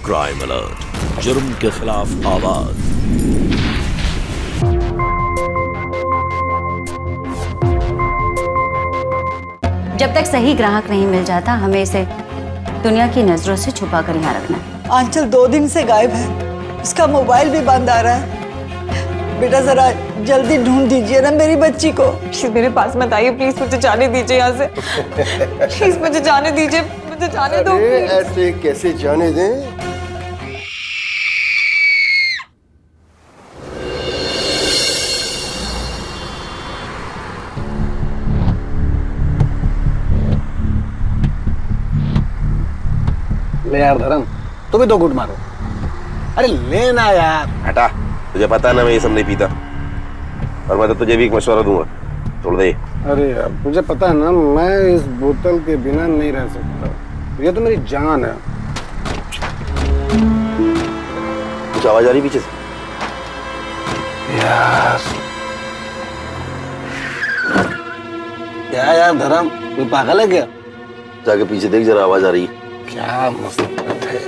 Crime alert, जुर्म के खिलाफ आवाज। जब तक सही ग्राहक नहीं मिल जाता हमें इसे दुनिया की नजरों से छुपा कर यहाँ रखना है। आंचल 2 दिन से गायब है, उसका मोबाइल भी बंद आ रहा है। बेटा जरा जल्दी ढूंढ दीजिए ना मेरी बच्ची को। मेरे पास मत आइए प्लीज, मुझे जाने दीजिए यहाँ से। प्लीज मुझे जाने दीजिए, मुझे जाने दो। ऐसे कैसे जाने दें? ले यार धर्म, तू भी 2 घूंट मारो। अरे लेना यार। हटा, तुझे पता है ना मैं ये सब नहीं पीता, और मैं तो तुझे भी एक मशवरा दूंगा, छोड़ दे। अरे यार तुझे पता है ना मैं इस बोतल के बिना नहीं रह सकता, ये तो मेरी जान है। कुछ आवाज आ रही पीछे से? यार क्या यार धर्म, तू पागल है क्या? जाके पीछे देख जरा, आवाज आ रही है। क्या मसलत है?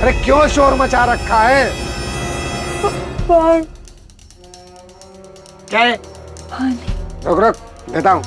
अरे क्यों शोर मचा रखा है? क्या है? रुक रुक, देता हूँ।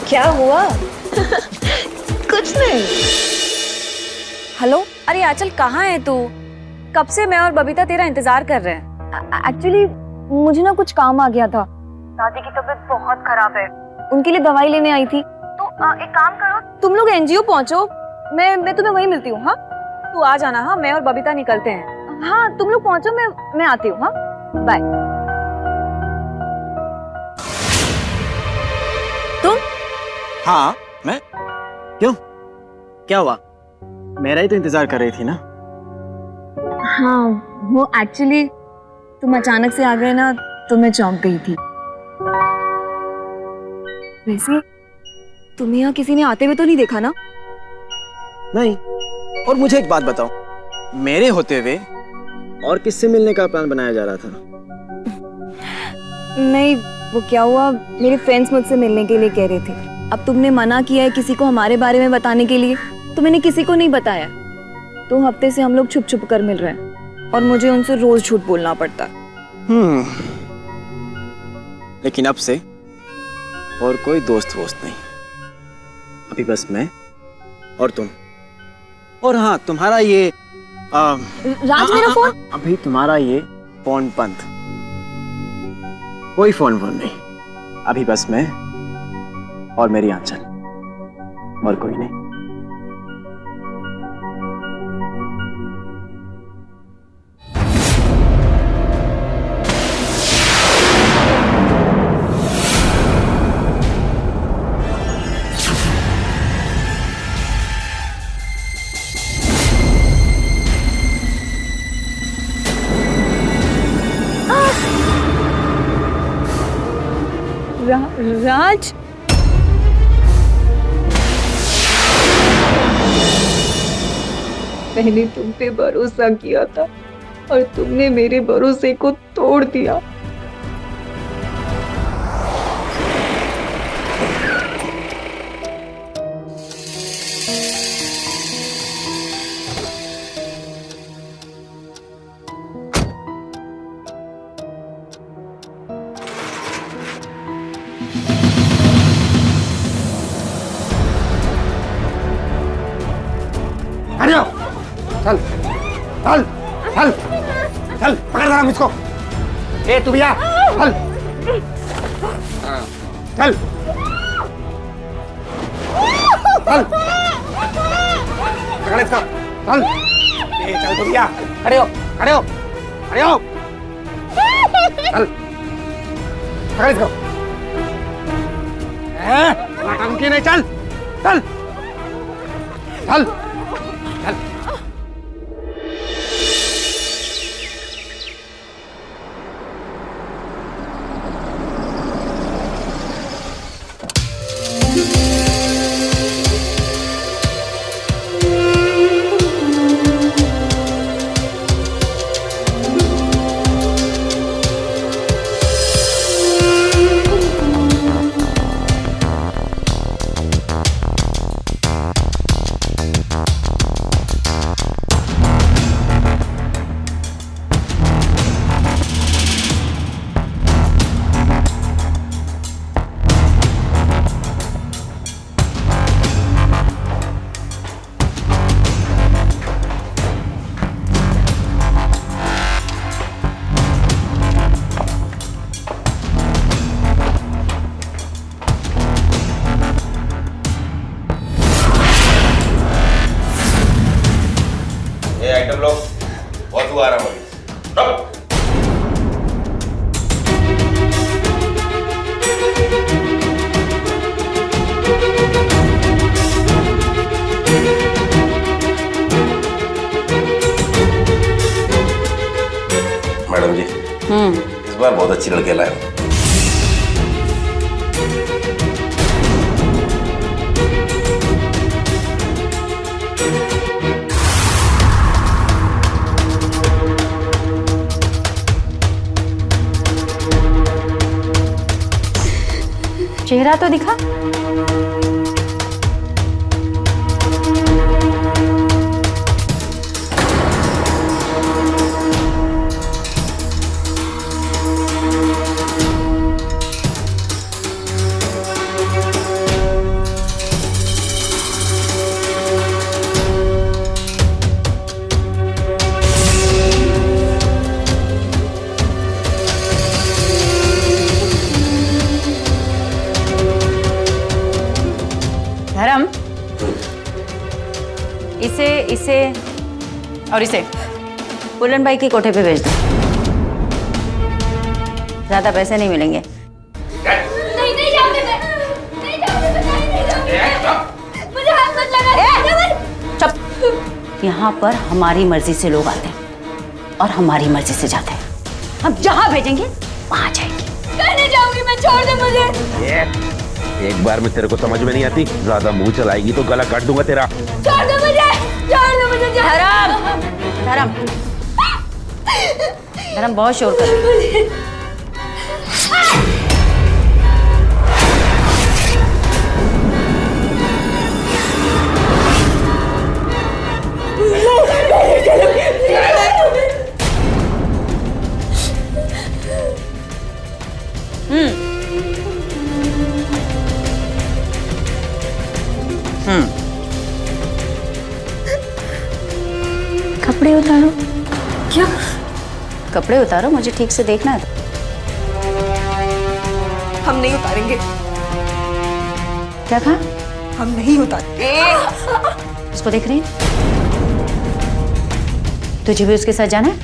क्या हुआ? कुछ नहीं। हेलो, अरे आंचल कहाँ है तू? कब से मैं और बबीता तेरा इंतजार कर रहे हैं। एक्चुअली मुझे ना कुछ काम आ गया था। दादी की तबीयत बहुत खराब है, उनके लिए दवाई लेने आई थी। तो एक काम करो, तुम लोग एनजीओ पहुंचो, मैं तुम्हें वहीं मिलती हूँ। हाँ तू आ जाना। हाँ मैं और बबीता निकलते हैं। हाँ तुम लोग पहुंचो, मैं आती हूँ। हाँ बाय। तुम? हाँ मैं। क्यों, क्या हुआ? मेरा ही तो इंतजार कर रही थी ना। हाँ वो एक्चुअली तुम अचानक से आ गए ना, तो मैं चौंक गई थी। वैसे तुम्हें यहाँ किसी ने आते हुए तो नहीं देखा ना? नहीं। और मुझे एक बात बताओ, मेरे होते हुए और किससे मिलने का प्लान बनाया जा रहा था? नहीं, वो क्या हुआ, मेरे फ्रेंड्स मुझसे मिलने के लिए कह रहे थे। अब तुमने मना किया है किसी को हमारे बारे में बताने के लिए, तो मैंने किसी को नहीं बताया। 2 हफ्ते से हम लोग छुप छुप कर मिल रहे हैं और मुझे उनसे रोज झूठ बोलना पड़ता। लेकिन अब से और कोई दोस्त वोस्त नहीं, अभी बस मैं और तुम। और हाँ तुम्हारा ये राज मेरा फोन। अभी तुम्हारा ये फोन बंद, कोई फोन नहीं। अभी बस मैं और मेरी आंचल, और कोई नहीं। राज, मैंने तुम पे भरोसा किया था, और तुमने मेरे भरोसे को तोड़ दिया। अरे आओ, चल चल चल चल, पकड़ जरा मुझको। ए तू भैया, चल चल चल, पकड़ इसको, चल। ए चल तू भैया, खड़े हो खड़े हो खड़े हो, चल पकड़ इसको। नौटंकी नहीं, चल चल चल चल। आइटम लो, बहुत हुआ आराम अभी। मैडम जी, इस बार बहुत अच्छी लड़के लाए हो। चेहरा तो दिखा। धर्म, इसे और इसे पुलन भाई की कोठे पे भेज दो। ज्यादा पैसे नहीं मिलेंगे। नहीं जाऊंगी मैं, नहीं जाऊंगी मैं, नहीं जाऊंगी। मुझे हाथ मत लगा। चुप। यहाँ पर हमारी मर्जी से लोग आते हैं और हमारी मर्जी से जाते हैं। हम जहाँ भेजेंगे वहाँ जाएंगे। नहीं जाऊंगी मैं, छोड़ दे मुझे। एक बार में तेरे को समझ में नहीं आती, ज्यादा मुंह चलाएगी तो गला काट दूंगा तेरा। छोड़ दो मुझे, छोड़ दो मुझे। धर्म, धर्म, धर्म बहुत शोर कर रही है। कपड़े उतारो। क्या? कपड़े उतारो, मुझे ठीक से देखना है। हम नहीं उतारेंगे। क्या कहा? हम नहीं उतारेंगे। उसको देख रही है? तुझे भी उसके साथ जाना है?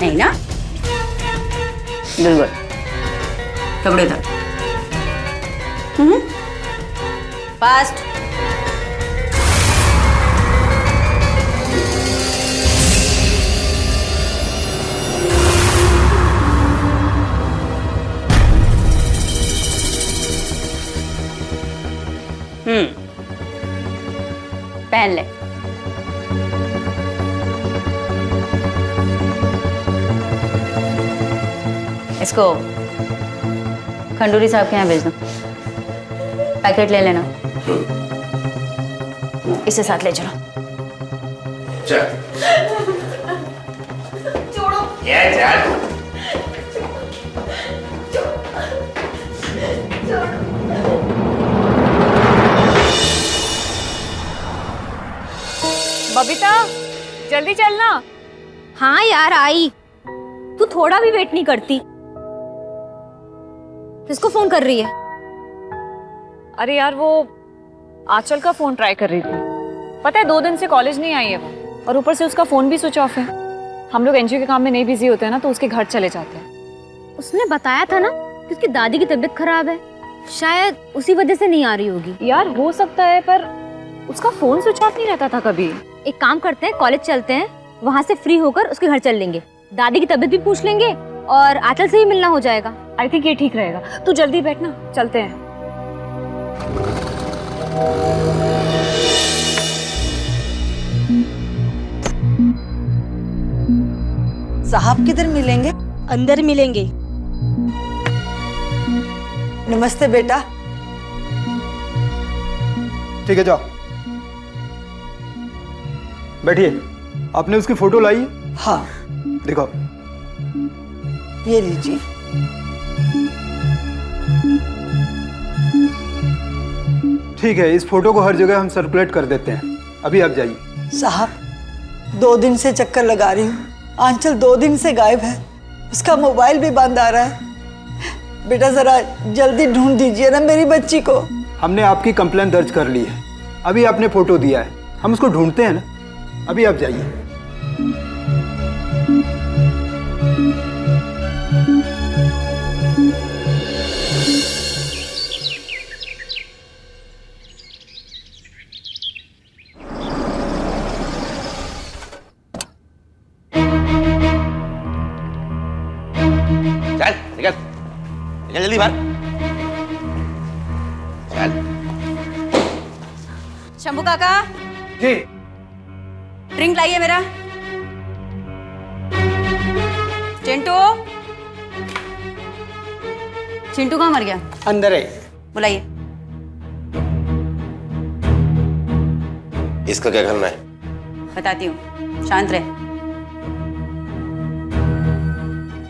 नहीं ना? बिल्कुल। कपड़े उतार। फास्ट। पहन ले। इसको खंडूरी साहब के यहाँ भेज दो, पैकेट ले लेना, इसे साथ ले चलो। बबीता जल्दी चलना। हाँ यार आई, तू थोड़ा भी वेट नहीं करती। किसको फोन कर रही है? अरे यार वो आंचल का फोन ट्राई कर रही थी। पता है 2 दिन से कॉलेज नहीं आई है वो, और ऊपर से उसका फोन भी स्विच ऑफ है। हम लोग एनजीओ के काम में नहीं बिजी होते हैं ना, तो उसके घर चले जाते हैं। उसने बताया था ना कि उसकी दादी की तबीयत खराब है, शायद उसी वजह से नहीं आ रही होगी। यार हो सकता है, पर उसका फोन स्विच ऑफ नहीं रहता था कभी। एक काम करते हैं, कॉलेज चलते हैं, वहाँ से फ्री होकर उसके घर चल लेंगे, दादी की तबीयत भी पूछ लेंगे और आंचल से भी मिलना हो जाएगा। आई थिंक ये ठीक रहेगा। तू जल्दी बैठना, चलते हैं। साहब किधर मिलेंगे? अंदर मिलेंगे। नमस्ते बेटा। ठीक है जाओ, बैठिए। आपने उसकी फोटो लाई? हाँ देखो, ये लीजिए। ठीक है, इस फोटो को हर जगह हम सर्कुलेट कर देते हैं। अभी आप जाइए। साहब 2 दिन से चक्कर लगा रही हूँ, आंचल 2 दिन से गायब है, उसका मोबाइल भी बंद आ रहा है। बेटा जरा जल्दी ढूंढ दीजिए ना मेरी बच्ची को। हमने आपकी कंप्लेंट दर्ज कर ली है, अभी आपने फोटो दिया है, हम उसको ढूंढते हैं ना। अभी आप जाइए। चल निकल, निकल जल्दी बाहर। चल। शंभू काका जी। ड्रिंक लाइए मेरा। चिंटू, चिंटू कहाँ मर गया? अंदर है। बुलाइए। इसका क्या करना है? बताती हूँ, शांत रहे।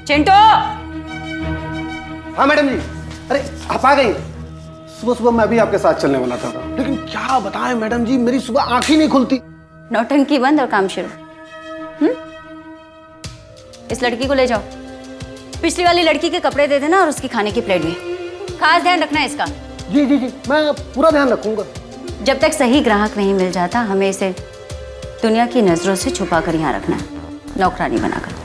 चिंटू। हाँ मैडम जी। अरे आप आ गई? सुबह सुबह मैं भी आपके साथ चलने वाला था, लेकिन क्या बताएं मैडम जी, मेरी सुबह आंख ही नहीं खुलती। नौटंकी बंद और काम शुरू। इस लड़की को ले जाओ, पिछली वाली लड़की के कपड़े दे देना और उसकी खाने की प्लेट भी। खास ध्यान रखना है इसका। जी जी जी, मैं पूरा ध्यान रखूंगा। जब तक सही ग्राहक नहीं मिल जाता, हमें इसे दुनिया की नजरों से छुपा कर यहाँ रखना है, नौकरानी बनाकर।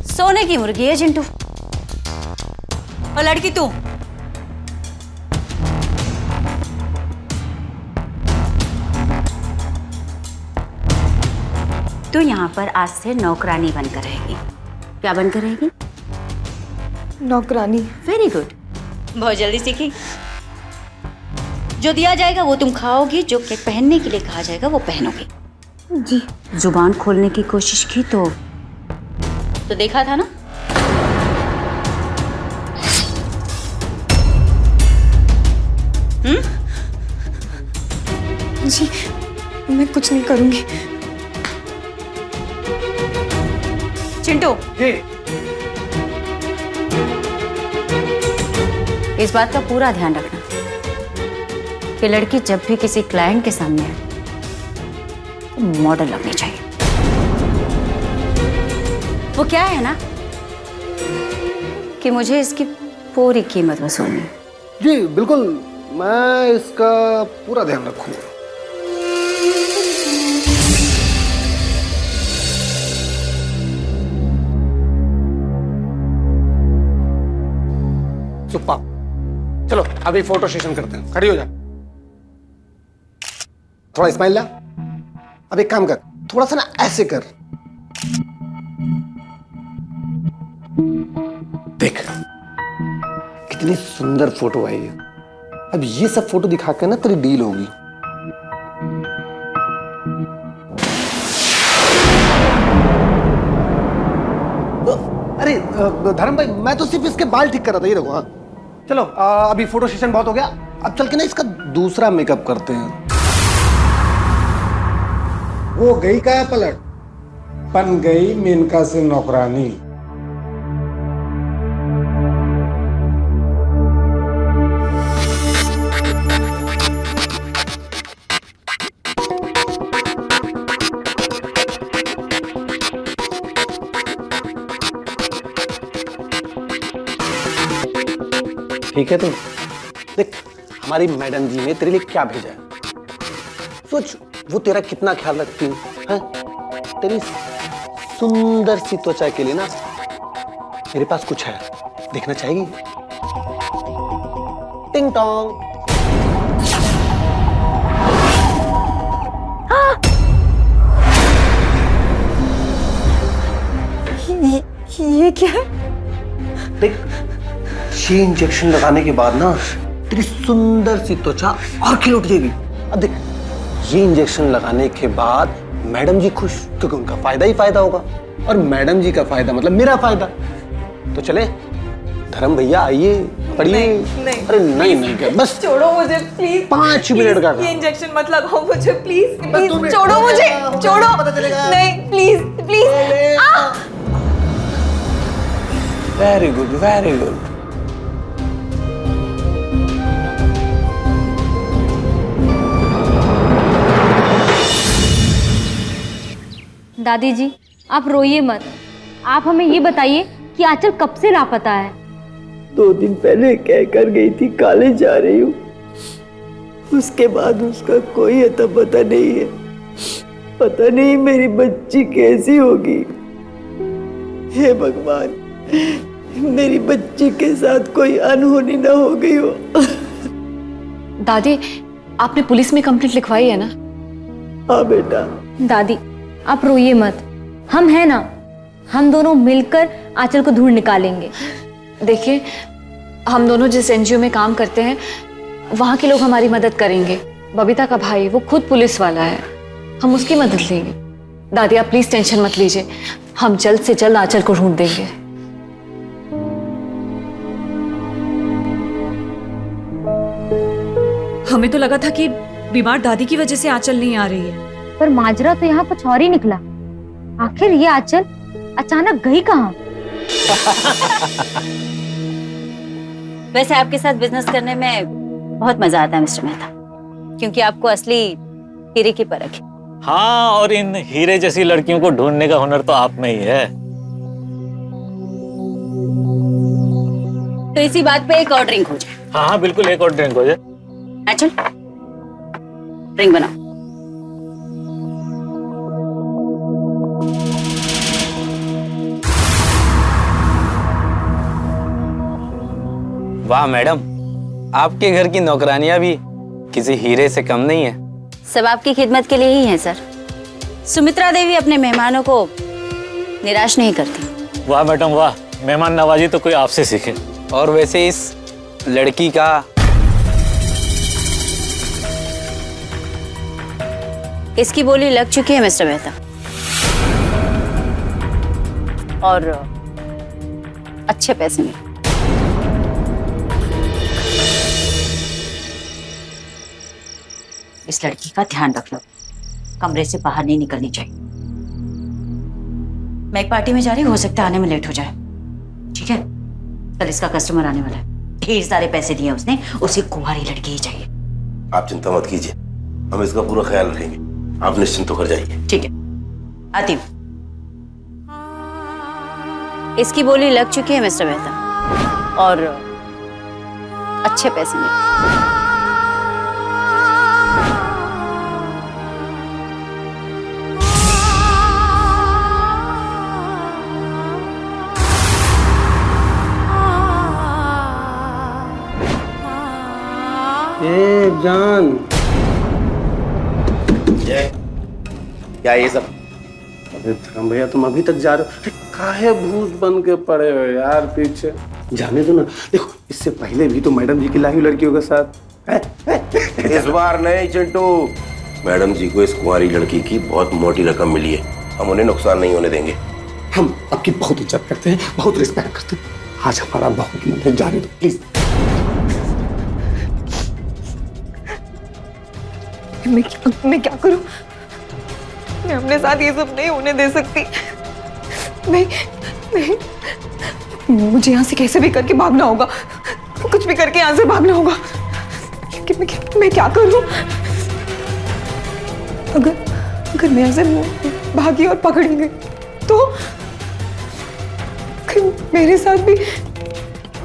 सोने की मुर्गी है चिंटू। और लड़की तू, तू यहाँ पर आज से नौकरानी बनकर रहेगी। क्या बनकर रहेगी? नौकरानी। वेरी गुड, बहुत जल्दी सीखी। जो दिया जाएगा वो तुम खाओगी, जो के पहनने के लिए कहा जाएगा वो पहनोगी। जी। जुबान खोलने की कोशिश की तो देखा था ना। जी, मैं कुछ नहीं करूंगी। चिंटू, इस बात का पूरा ध्यान रखना कि लड़की जब भी किसी क्लाइंट के सामने आए तो मॉडल लगनी चाहिए। वो क्या है ना कि मुझे इसकी पूरी कीमत वसूलनी। जी बिल्कुल, मैं इसका पूरा ध्यान रखूंगा। सुप्पा, चलो अभी फोटो सेशन करते हैं। खड़ी हो जा, थोड़ा स्माइल ला। अब एक काम कर, थोड़ा सा ना ऐसे कर। देख कितनी सुंदर फोटो आई है। अब ये सब फोटो दिखा कर ना तेरी डील होगी। धर्म भाई मैं तो सिर्फ इसके बाल ठीक कर रहा था, ये देखो। हाँ चलो अभी फोटो सेशन बहुत हो गया, अब चल के ना इसका दूसरा मेकअप करते हैं। वो गई का पलट, बन गई मेनका से नौकरानी। ठीक है तो देख, हमारी मैडम जी ने तेरे लिए क्या भेजा है, सोच वो तेरा कितना ख्याल रखती है। तेरी सुंदर सी त्वचा के लिए ना मेरे पास कुछ है, देखना चाहेगी? टिंग टोंग। ये क्या है? देख, ये इंजेक्शन लगाने के बाद ना तेरी सुंदर सी त्वचा और खिल उठ जाएगी। अब देख, ये इंजेक्शन लगाने के बाद मैडम जी खुश, क्योंकि उनका फायदा ही फायदा होगा, और मैडम जी का फायदा मतलब मेरा फायदा। तो चले धर्म भैया, आइए पढ़िए। अरे नहीं क्या, बस छोड़ो मुझे प्लीज, 5 मिनट का ये इंजेक्शन मत लगाओ मुझे प्लीज, बस 2 मिनट। छोड़ो मुझे, छोड़ो, नहीं please please. Very good very good. दादी जी आप रोइए मत, आप हमें ये बताइए कि आंचल कब से लापता है? 2 दिन पहले कहकर गई थी कॉलेज जा रही हूँ, उसके बाद उसका कोई अता पता नहीं है। पता नहीं मेरी बच्ची कैसी होगी। हे भगवान, मेरी बच्ची के साथ कोई अनहोनी ना हो गई हो। दादी आपने पुलिस में कंप्लेंट लिखवाई है ना? हाँ बेटा। दादी आप रोइए मत, हम हैं ना, हम दोनों मिलकर आंचल को ढूंढ निकालेंगे। देखिए, हम दोनों जिस एनजीओ में काम करते हैं वहाँ के लोग हमारी मदद करेंगे। बबीता का भाई वो खुद पुलिस वाला है, हम उसकी मदद लेंगे। दादी आप प्लीज टेंशन मत लीजिए, हम जल्द से जल्द आंचल को ढूंढ देंगे। हमें तो लगा था कि बीमार दादी की वजह से आंचल नहीं आ रही है, पर माजरा तो यहाँ कुछ और ही निकला। आखिर ये आंचल अचानक गई कहाँ? वैसे आपके साथ बिजनेस करने में बहुत मजा आता है मिस्टर मेहता, क्योंकि आपको असली हीरे की परख है। हाँ, और इन हीरे जैसी लड़कियों को ढूंढने का हुनर तो आप में ही है। तो इसी बात पे एक और ड्रिंक हो जाए। हाँ बिल्कुल, एक और ड्रिंक हो जाए। आंचल ड्रिंक बनाओ। वाह मैडम, आपके घर की नौकरानियां भी किसी हीरे से कम नहीं है। सब आपकी खिदमत के लिए ही है सर। सुमित्रा देवी अपने मेहमानों को निराश नहीं करती। वाह मैडम वाह, मेहमान नवाजी तो कोई आपसे सीखे। और वैसे इस लड़की का इसकी बोली लग चुकी है मिस्टर मेहता, और अच्छे पैसे में। इस लड़की का ध्यान रख लो, कमरे से बाहर नहीं निकलनी चाहिए। मैं एक पार्टी में जा रही हूँ, हो सकता है आने में लेट हो जाए। ठीक है, कल इसका कस्टमर आने वाला है, ढेर सारे पैसे दिए उसने, उसे कुंवारी लड़की ही चाहिए। आप चिंता मत कीजिए, हम इसका पूरा ख्याल रखेंगे, आप निश्चिंत होकर जाइए। ठीक है, आती हूँ। इसकी बोली लग चुकी है मिस्टर मेहता, और अच्छे पैसे में। जान क्या ये सब? अरे धर्म भैया, तुम अभी तक जा रहे हो? अरे काहे भूत बन के पड़े हो यार पीछे? जाने दो ना। देखो, इससे पहले भी तो मैडम जी की लाई लड़कियों के साथ। इस बार नहीं चिंटू, मैडम जी को इस कुंवारी लड़की की बहुत मोटी रकम मिली है, हम उन्हें नुकसान नहीं होने देंगे। हम आपकी बहुत इज्जत करते हैं, बहुत रिस्पेक्ट करते हैं। आज हमारा बहुत मन है, जाने दो प्लीज। मैं क्या करूं? मैं अपने साथ ये सब नहीं होने दे सकती। नहीं नहीं, मुझे यहाँ से कैसे भी करके भागना होगा, कुछ भी करके यहाँ से भागना होगा। लेकिन मैं क्या करूं? अगर मैं यहाँ से भागी और पकड़ी गई तो मेरे साथ भी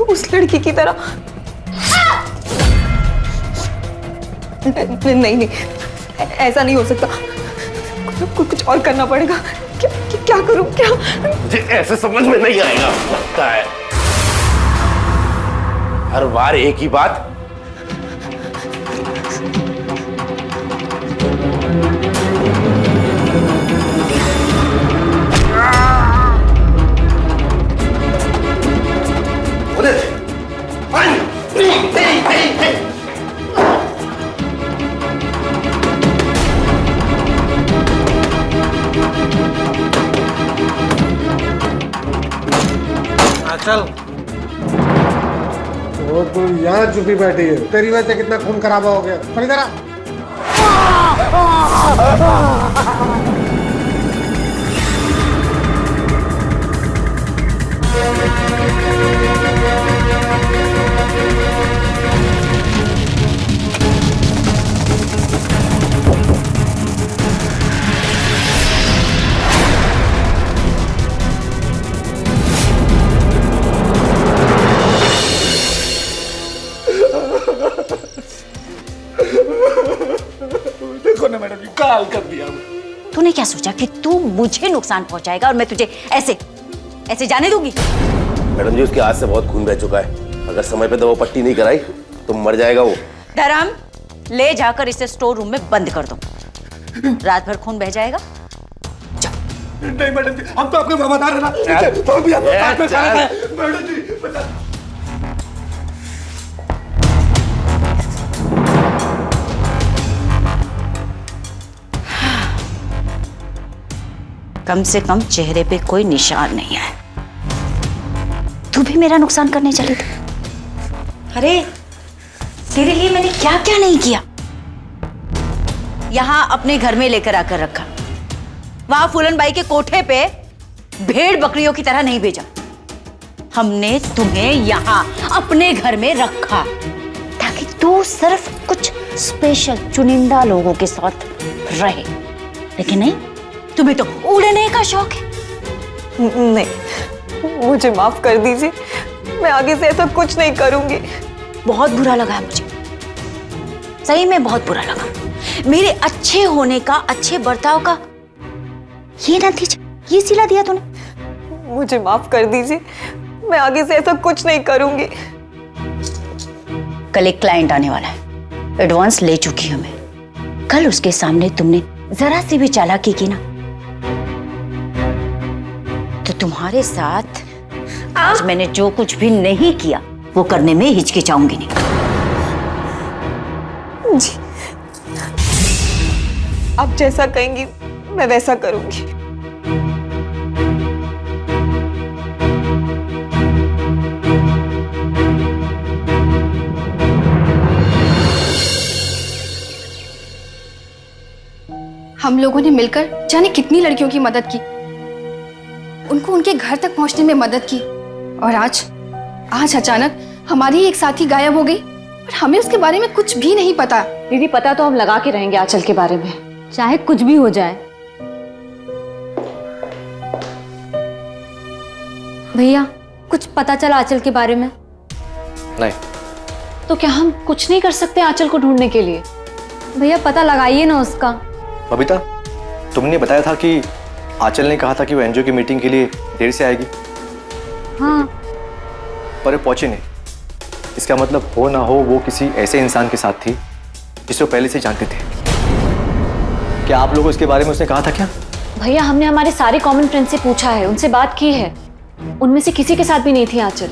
उस लड़की की तरह। नहीं, ऐसा नहीं हो सकता। कुछ और करना पड़ेगा। क्या करूं? क्या? मुझे ऐसे समझ में नहीं आएगा, लगता है हर बार एक ही बात। चल वो तो यहाँ चुपी बैठी है, तेरी वजह से कितना खून खराबा हो गया। पर इधर आ। देखो ना मैडम, काल कर दिया। तूने क्या सोचा कि तू मुझे नुकसान पहुंचाएगा और मैं तुझे ऐसे ऐसे जाने दूंगी? मैडम जी, उसके हाथ से बहुत खून बह चुका है। अगर समय पे दवा पट्टी नहीं कराई तो मर जाएगा वो। धर्म, ले जाकर इसे स्टोर रूम में बंद कर दो। रात भर खून बह जाएगा। नहीं मैडम जी, हम तो आपके वफादार हैं ना। तो भी आपको साथ में खाना है मैडम जी। कम से कम चेहरे पे कोई निशान नहीं है। तू भी मेरा नुकसान करने चली थी। अरे तेरे लिए मैंने क्या क्या नहीं किया। यहां अपने घर में लेकर आकर रखा, वहां फूलन बाई के कोठे पे भेड़ बकरियों की तरह नहीं भेजा। हमने तुम्हें यहां अपने घर में रखा ताकि तू सिर्फ कुछ स्पेशल चुनिंदा लोगों के साथ रहे, लेकिन नहीं, तुम्हें तो उड़ने का शौक है। नहीं, मुझे माफ कर दीजिए। मैं आगे से ऐसा कुछ नहीं करूंगी। बहुत बुरा लगा मुझे, सही में बहुत बुरा लगा। मेरे अच्छे होने का, अच्छे बर्ताव का ये नतीजा, ये सिला दिया तूने। मुझे माफ कर दीजिए। मैं आगे से ऐसा कुछ नहीं करूंगी। कल एक क्लाइंट आने वाला है, एडवांस ले चुकी हूं मैं। कल उसके सामने तुमने जरा सी भी चालाकी की ना तो तुम्हारे साथ आज मैंने जो कुछ भी नहीं किया वो करने में हिचकिचाऊंगी नहीं। जी, आप जैसा कहेंगी मैं वैसा करूंगी। हम लोगों ने मिलकर जाने कितनी लड़कियों की मदद की, उनको उनके घर तक पहुंचने में मदद की, और आज अचानक हमारी एक साथी गायब हो गई और हमें उसके बारे में कुछ भी नहीं पता। दीदी, पता तो हम लगा के रहेंगे आंचल के बारे में, चाहे कुछ भी हो जाए। भैया, कुछ पता चला आंचल के बारे में? नहीं। तो क्या हम कुछ नहीं कर सकते आंचल को ढूंढने के लिए? भैया, पता लगाइए ना उसका। बबीता, तुमने बताया था कि आंचल ने कहा था कि वो एनजीओ की मीटिंग के लिए देर से आएगी। हाँ। पर वो पहुंची नहीं। इसका मतलब हो ना हो वो किसी ऐसे इंसान के साथ थी जिसे वो पहले से जानते थे। क्या आप लोगों इसके बारे में उसने कहा था क्या? भैया, हमने हमारे सारे कॉमन फ्रेंड से पूछा है, उनसे बात की है, उनमें से किसी के साथ भी नहीं थी आंचल।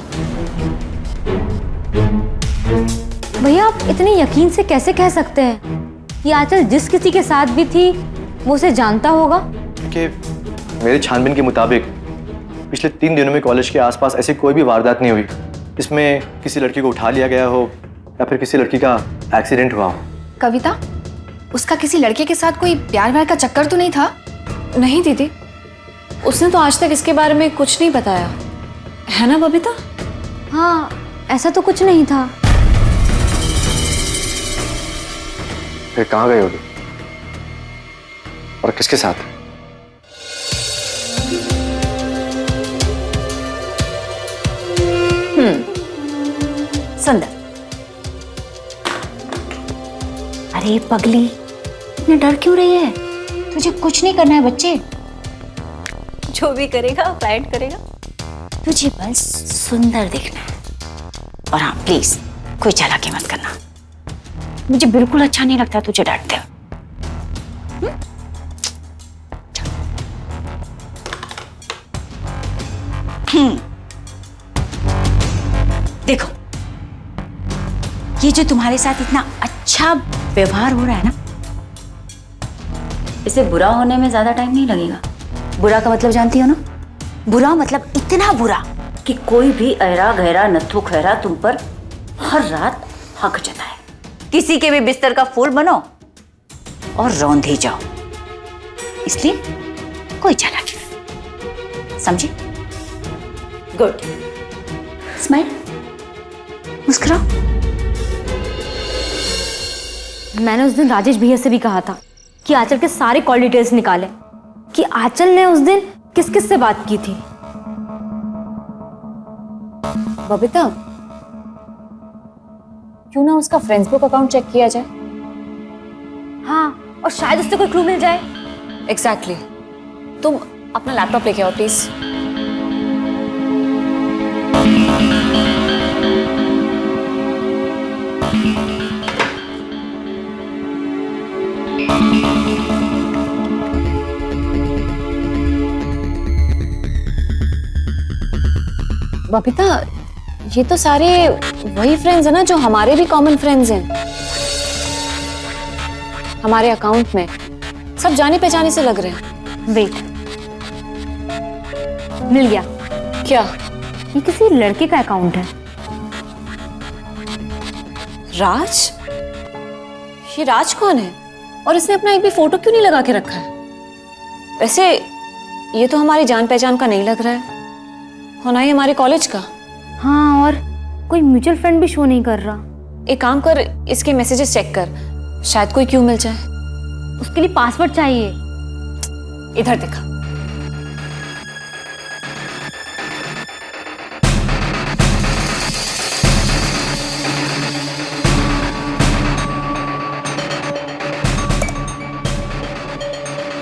भैया, आप इतने यकीन से कैसे कह सकते हैं कि आंचल जिस किसी के साथ भी थी वो उसे जानता होगा? कि मेरे छानबीन के मुताबिक पिछले 3 दिनों में कॉलेज के आसपास ऐसी कोई भी वारदात नहीं हुई इसमें किसी लड़की को उठा लिया गया हो या फिर किसी लड़की का एक्सीडेंट हुआ हो। कविता, उसका किसी लड़के के साथ कोई प्यार व्यार का चक्कर तो नहीं था? नहीं दीदी, उसने तो आज तक इसके बारे में कुछ नहीं बताया, है ना बबीता? हाँ, ऐसा तो कुछ नहीं था। फिर कहाँ गई होगी और किसके साथ? सुंदर। अरे पगली, इतने डर क्यों रही है? तुझे कुछ नहीं करना है बच्चे। जो भी करेगा फ्लाइट करेगा। तुझे बस सुंदर दिखना है। और हाँ प्लीज कोई चालाकी मत करना, मुझे बिल्कुल अच्छा नहीं लगता तुझे डांटते हो। देखो, ये जो तुम्हारे साथ इतना अच्छा व्यवहार हो रहा है ना, इसे बुरा होने में ज्यादा टाइम नहीं लगेगा। बुरा का मतलब जानती हो ना? बुरा मतलब इतना बुरा कि कोई भी अहरा गहरा नत्थु खैरा तुम पर हर रात हक जताए, किसी के भी बिस्तर का फूल बनो और रौंदे जाओ। इसलिए कोई चालाकी नहीं, समझी? गुड, स्माइल, मुस्कुराओ। मैंने उस दिन राजेश भैया से भी कहा था कि आंचल के सारे कॉल डिटेल्स निकाले कि आंचल ने उस दिन किस किस से बात की थी। बबीता, क्यों ना उसका फेसबुक अकाउंट चेक किया जाए? हाँ, और शायद उससे कोई क्लू मिल जाए। एग्जैक्टली। तुम अपना लैपटॉप लेके आओ प्लीज। बबीता, ये तो सारे वही फ्रेंड्स हैं ना जो हमारे भी कॉमन फ्रेंड्स हैं। हमारे अकाउंट में सब जाने पहचाने से लग रहे हैं। वेट, मिल गया। क्या? ये किसी लड़के का अकाउंट है। राज? ये राज कौन है? और इसने अपना एक भी फोटो क्यों नहीं लगा के रखा है? वैसे ये तो हमारी जान पहचान का नहीं लग रहा है, होना ही हमारे कॉलेज का। हाँ, और कोई म्यूचुअल फ्रेंड भी शो नहीं कर रहा। एक काम कर, इसके मैसेजेस चेक कर, शायद कोई क्यों मिल जाए। उसके लिए पासवर्ड चाहिए। इधर देखा।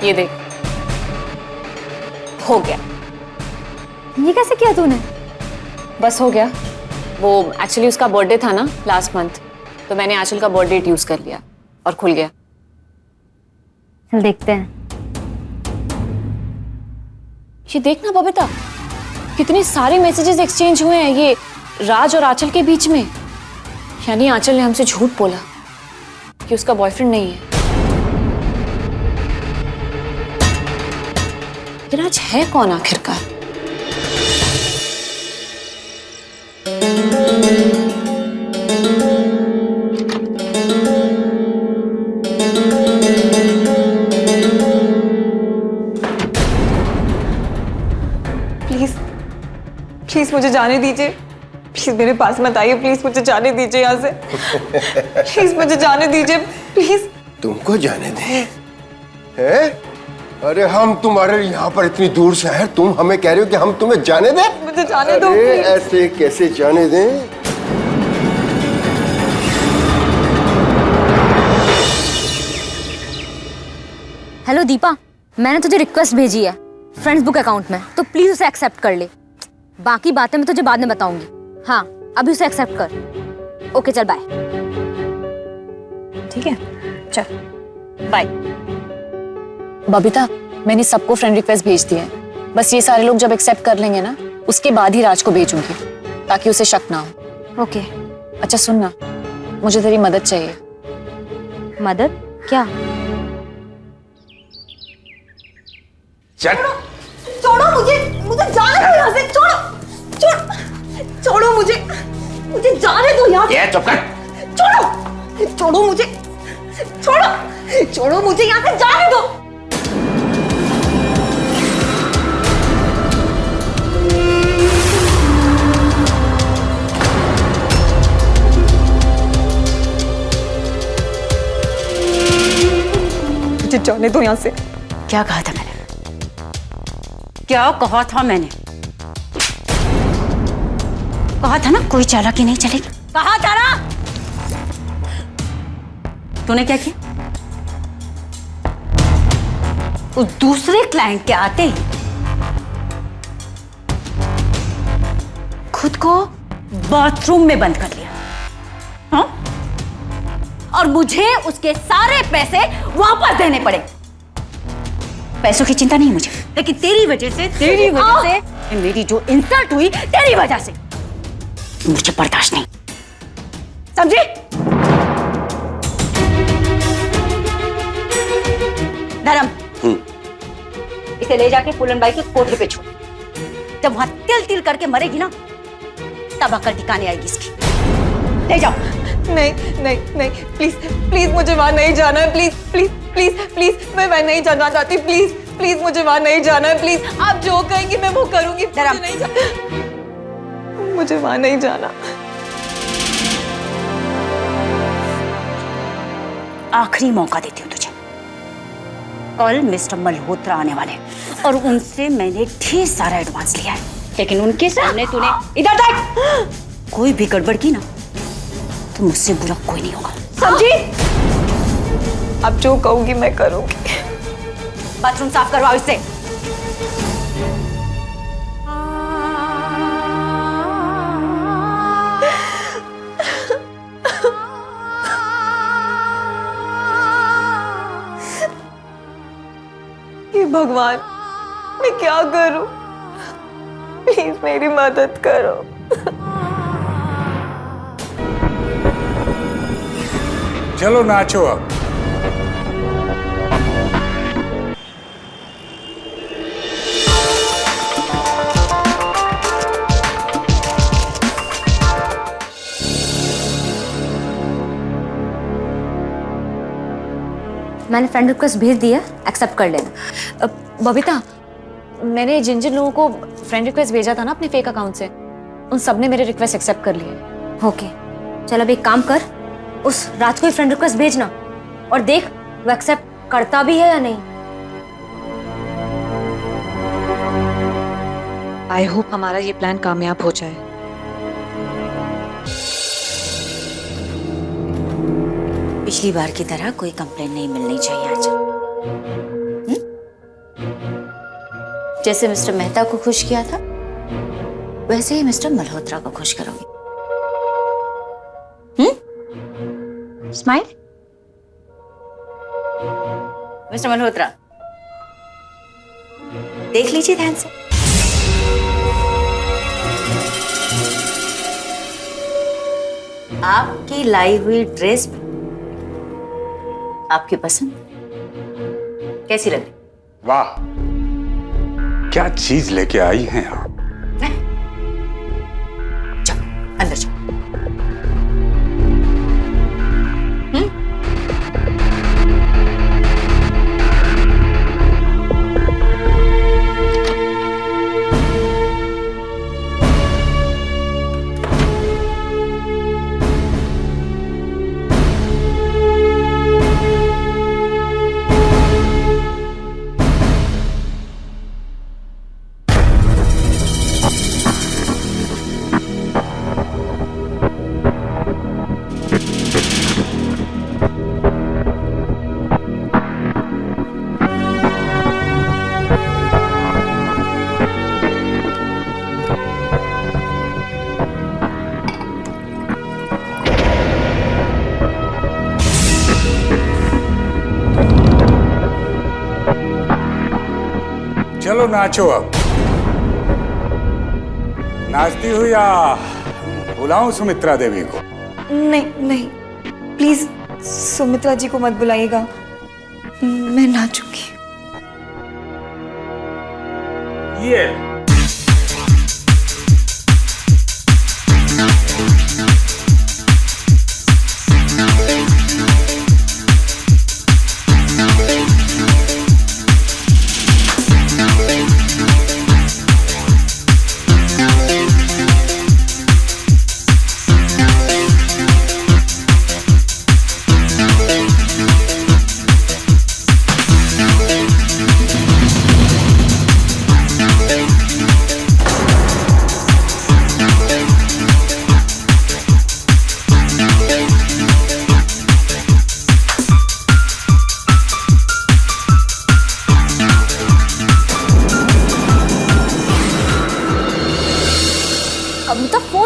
ये देख, हो गया। ये कैसे किया तूने? बस हो गया। वो एक्चुअली उसका बर्थडे था ना लास्ट मंथ, तो मैंने आंचल का बर्थडे डेट यूज कर लिया और खुल गया। चल देखते हैं। ये देखना बबीता, कितने सारे मैसेजेस एक्सचेंज हुए हैं ये राज और आंचल के बीच में। यानी आंचल ने हमसे झूठ बोला कि उसका बॉयफ्रेंड नहीं है। ये राज है कौन आखिरकार? प्लीज प्लीज मुझे जाने दीजिए, प्लीज मेरे पास मत आइए, प्लीज मुझे जाने दीजिए यहाँ से, प्लीज मुझे जाने दीजिए प्लीज। तुमको जाने दे? हैं? अरे हम तुम्हारे यहाँ पर इतनी दूर से हैं, तुम हमें कह रहे हो कि हम तुम्हें जाने दें? मुझे जाने दो। अरे ऐसे कैसे जाने दें? हेलो दीपा, मैंने तुझे रिक्वेस्ट भेजी है फ्रेंड्स बुक अकाउंट में, तो प्लीज उसे एक्सेप्ट कर ले। बाकी बातें मैं तुझे बाद में बताऊंगी। हाँ, अभी उसे एक्सेप्ट कर। ओके चल, बाय। ठीक है, चल बाय। बबीता, मैंने सबको फ्रेंड रिक्वेस्ट भेज दी है। बस ये सारे लोग जब एक्सेप्ट कर लेंगे ना, उसके बाद ही राज को भेजूंगी, ताकि उसे शक ना हो। ओके। अच्छा सुन ना, मुझे तेरी मदद चाहिए। मदद? क्या? छोड़ो मुझे, मुझे जाने दो यहाँ जाने दो यार। ये चुप कर। छोड़ो, छोड़ो मुझे, छोड़ो, छोड़ो मुझे, यहाँ से जाने दो। मुझे जाने दो यहाँ से। क्या कहा था मैंने? क्या कहा था मैंने? कहा था ना कोई चालाकी नहीं चलेगी। कहा था ना। तूने क्या किया? उस दूसरे क्लाइंट के आते ही खुद को बाथरूम में बंद कर लिया, हाँ? और मुझे उसके सारे पैसे वापस देने पड़े। पैसों की चिंता नहीं मुझे, लेकिन तेरी वजह से मेरी जो इंसल्ट हुई तेरी वजह से मुझे बर्दाश्त नहीं, समझी? धर्म, इसे ले जाके फूलन बाई के कोठे पे छोड़। जब वहां तिल तिल करके मरेगी ना, तब अकल ठिकाने आएगी इसकी। ले जाओ। नहीं नहीं नहीं, प्लीज प्लीज मुझे वहां नहीं जाना है। प्लीज प्लीज प्लीज प्लीज, मैं वहां नहीं जाना चाहती। प्लीज प्लीज मुझे वहां नहीं जाना है। प्लीज आप जो कहेंगी मैं वो करूंगी। मुझे नहीं जाना, मुझे वहां नहीं जाना। आखिरी मौका देती हूँ तुझे। कल मिस्टर मल्होत्रा आने वाले और उनसे मैंने ढेर सारा एडवांस लिया है, लेकिन उनके सामने तूने इधर देख, कोई भी गड़बड़ की ना तो मुझसे बुरा कोई नहीं होगा, समझी? आप जो कहोगी मैं करूंगी। बाथरूम साफ करवाओ इससे। हे भगवान, मैं क्या करूं? प्लीज मेरी मदद करो। चलो नाचो अब। मैंने फ्रेंड रिक्वेस्ट भेज दिया, एक्सेप्ट कर लेना। बबीता, मैंने जिन जिन लोगों को फ्रेंड रिक्वेस्ट भेजा था ना अपने फेक अकाउंट से, उन सब ने मेरे रिक्वेस्ट एक्सेप्ट कर लिए। ओके, चल अब एक काम कर, उस राज को ही फ्रेंड रिक्वेस्ट भेजना और देख वो एक्सेप्ट करता भी है या नहीं। आई होप हमारा ये प्लान कामयाब हो जाए। पिछली बार की तरह कोई कंप्लेंट नहीं मिलनी चाहिए आज। जैसे मिस्टर मेहता को खुश किया था, वैसे ही मिस्टर मल्होत्रा को खुश करोगे। स्माइल। मिस्टर मल्होत्रा, देख लीजिए ध्यान से। आपकी लाई हुई ड्रेस आपकी पसंद कैसी लगी? वाह, क्या चीज लेके आई हैं आप। जाओ अंदर जाओ। चलो नाचो अब। नाचती हुई या बुलाऊं सुमित्रा देवी को? नहीं नहीं, प्लीज सुमित्रा जी को मत बुलाइएगा, मैं नाचूंगी। ये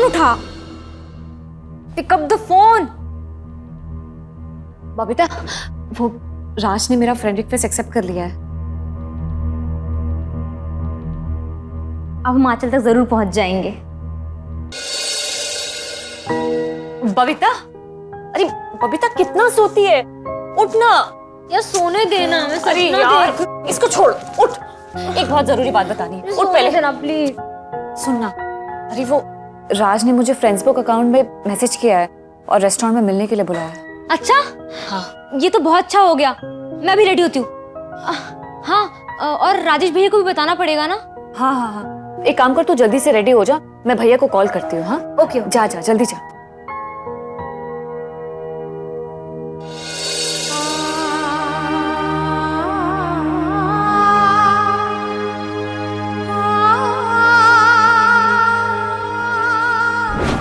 उठा। Pick up the phone. Babita, वो राज ने मेरा फ्रेंड रिक्वेस्ट एक्सेप्ट कर लिया है। अब हम आंचल तक जरूर पहुंच जाएंगे। बबीता, अरे बबीता कितना सोती है, उठना यार, सोने देना। अरे यार इसको छोड़, उठ। एक बहुत जरूरी बात बतानी है, उठ पहले। देना प्लीज। सुनना, अरे वो राज ने मुझे फ्रेंड्सबुक अकाउंट में मैसेज किया है और रेस्टोरेंट में मिलने के लिए बुलाया है। अच्छा, हाँ, ये तो बहुत अच्छा हो गया। मैं भी रेडी होती हूँ। हाँ, और राजेश भैया को भी बताना पड़ेगा ना। हाँ हाँ हाँ, एक काम कर, तू जल्दी से रेडी हो जा, मैं भैया को कॉल करती हूँ। हाँ ओके, जा जा जल्दी जा।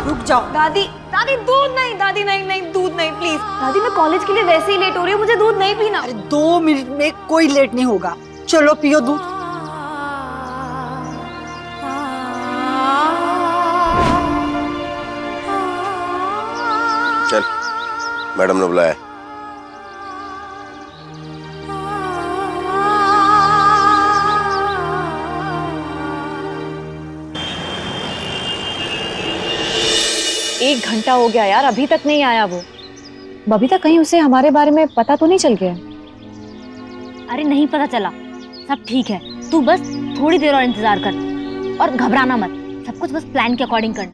रुक जाओ। दादी, दादी दूध नहीं, दादी नहीं नहीं, दूध नहीं प्लीज। दादी, मैं कॉलेज के लिए वैसे ही लेट हो रही हूँ, मुझे दूध नहीं पीना। अरे 2 मिनट में कोई लेट नहीं होगा, चलो पियो दूध। चल, मैडम ने बुलाया। एक घंटा हो गया यार, अभी तक नहीं आया वो। बबीता, कहीं उसे हमारे बारे में पता तो नहीं चल गया? अरे नहीं पता चला, सब ठीक है। तू बस थोड़ी देर और इंतजार कर और घबराना मत। सब कुछ बस प्लान के अकॉर्डिंग करना।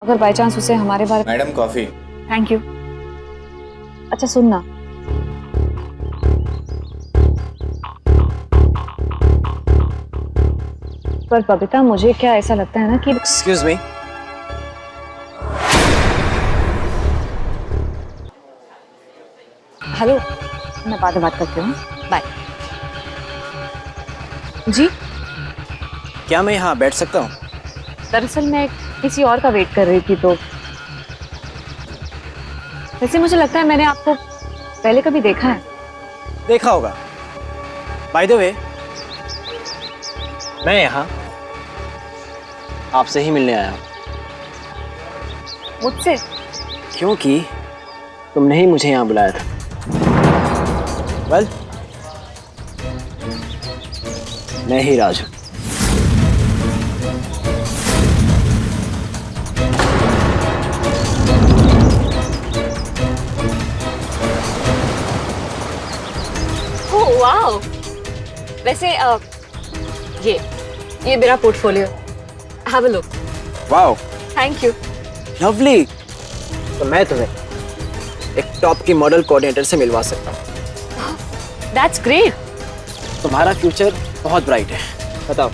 अगर बाय चांस उसे हमारे बारे में। Madam coffee. Thank you. अच्छा सुनना, पर बबीता मुझे क्या ऐसा लगता है ना कि एक्सक्यूज मी। हेलो, मैं बाद में बात करती हूँ, बाय। जी, क्या मैं यहाँ बैठ सकता हूँ? दरअसल मैं किसी और का वेट कर रही थी, तो वैसे मुझे लगता है मैंने आपको पहले कभी देखा है। देखा होगा। बाय द वे, मैं यहाँ आपसे ही मिलने आया हूँ। मुझसे? क्योंकि तुमने ही मुझे यहाँ बुलाया था। वेल, मैं ही राज हूँ। ओह वाओ, वैसे ये मेरा portfolio, have a look. Wow, thank you. Lovely. तो मैं तुम्हें एक टॉप की मॉडल कोऑर्डिनेटर से मिलवा सकता हूँ। That's great. तुम्हारा फ्यूचर बहुत ब्राइट है। बताओ,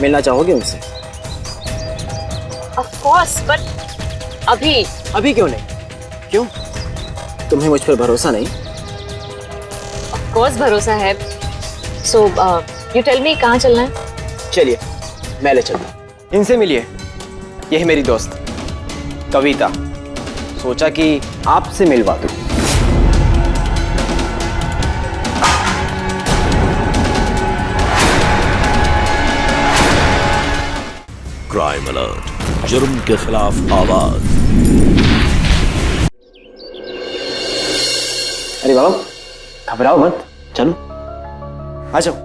मिलना चाहोगे उनसे? ऑफ कोर्स, बट अभी क्यों नहीं? क्यों? तुम्हें मुझ पर भरोसा नहीं? ऑफ कोर्स भरोसा है। सो यू टेल मी, कहाँ चलना है? चलिए, मैं ले चलता हूँ। इनसे मिलिए, यही मेरी दोस्त कविता। सोचा कि आपसे मिलवा दूं। क्राइम अलर्ट, जुर्म के खिलाफ आवाज। अरे बाबा, घबराओ मत, चलो आ जाओ।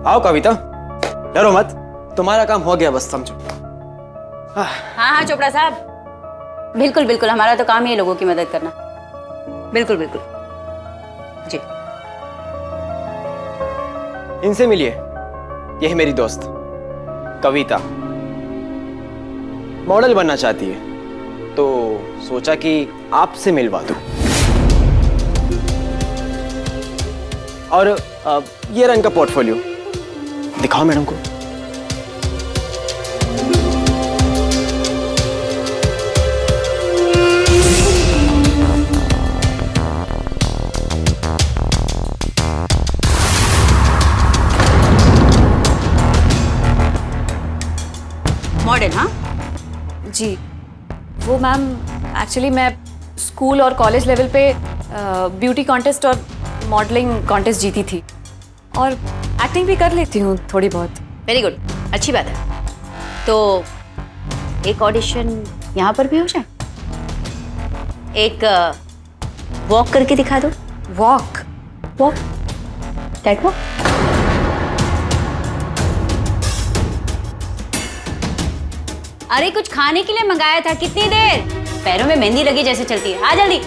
आओ कविता, डरो मत, तुम्हारा काम हो गया, बस समझो। हाँ हाँ चोपड़ा साहब, बिल्कुल बिल्कुल, हमारा तो काम ही है लोगों की मदद करना। बिल्कुल बिल्कुल जी। इनसे मिलिए, यही मेरी दोस्त कविता। मॉडल बनना चाहती है, तो सोचा कि आपसे मिलवा दूं। और ये रंग का पोर्टफोलियो दिखाओ मैडम को। मॉडल? हाँ जी, वो मैम एक्चुअली मैं स्कूल और कॉलेज लेवल पे ब्यूटी कॉन्टेस्ट और मॉडलिंग कॉन्टेस्ट जीती थी, और एक्टिंग भी कर लेती हूँ थोड़ी बहुत। वेरी गुड, अच्छी बात है। तो एक ऑडिशन यहाँ पर भी हो जाए। एक वॉक करके दिखा दो। वॉक? Walk, cat walk. अरे कुछ खाने के लिए मंगाया था, कितनी देर? पैरों में मेहंदी लगी जैसे चलती है। आ जल्दी।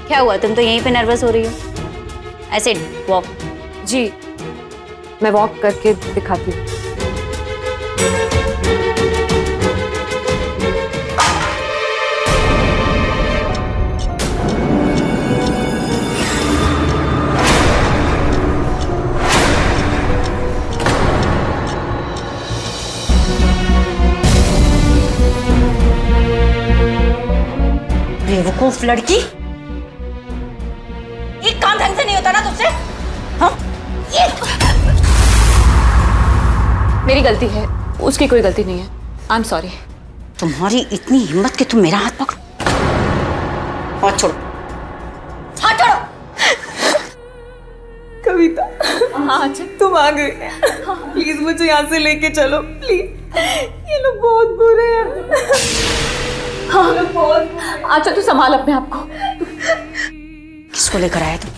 क्या हुआ, तुम तो यहीं पे नर्वस हो रही हो? ऐसे वॉक। जी, मैं वॉक करके दिखाती हूँ। बेवकूफ लड़की, एक काम ढंग से नहीं होता ना तुझसे? हाँ? मेरी गलती है, उसकी कोई गलती नहीं है। I am sorry. तुम्हारी इतनी हिम्मत कि तुम मेरा हाथ पकड़ो। हाथ छोड़ो, हाथ छोड़ो। कविता, हाँ तुम आ गई। प्लीज मुझे यहाँ से लेके चलो प्लीज। ये लोग बहुत बुरे हैं। हाँ, अच्छा तू संभाल अपने आप को। किसको लेकर आया तुम?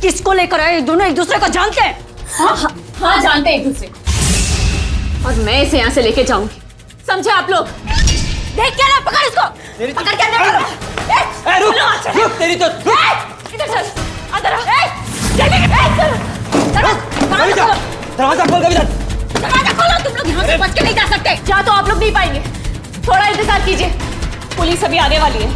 किसको लेकर आए? दोनों एक दूसरे को जानते हैं? हाँ जानते हैं एक दूसरे को। और मैं इसे यहाँ से लेके जाऊंगी, समझे आप लोग? देख क्या ना, पकड़ इसको। पकड़ के अंदर रुक, रुक, तेरी तो इधर चल, अंदर आ। दरवाजा खोल कविता। दरवाजा खोलो, तुम लोग यहाँ से बच के नहीं जा सकते। क्या तो आप लोग नहीं पाएंगे, थोड़ा इंतजार कीजिए, पुलिस अभी आने वाली है।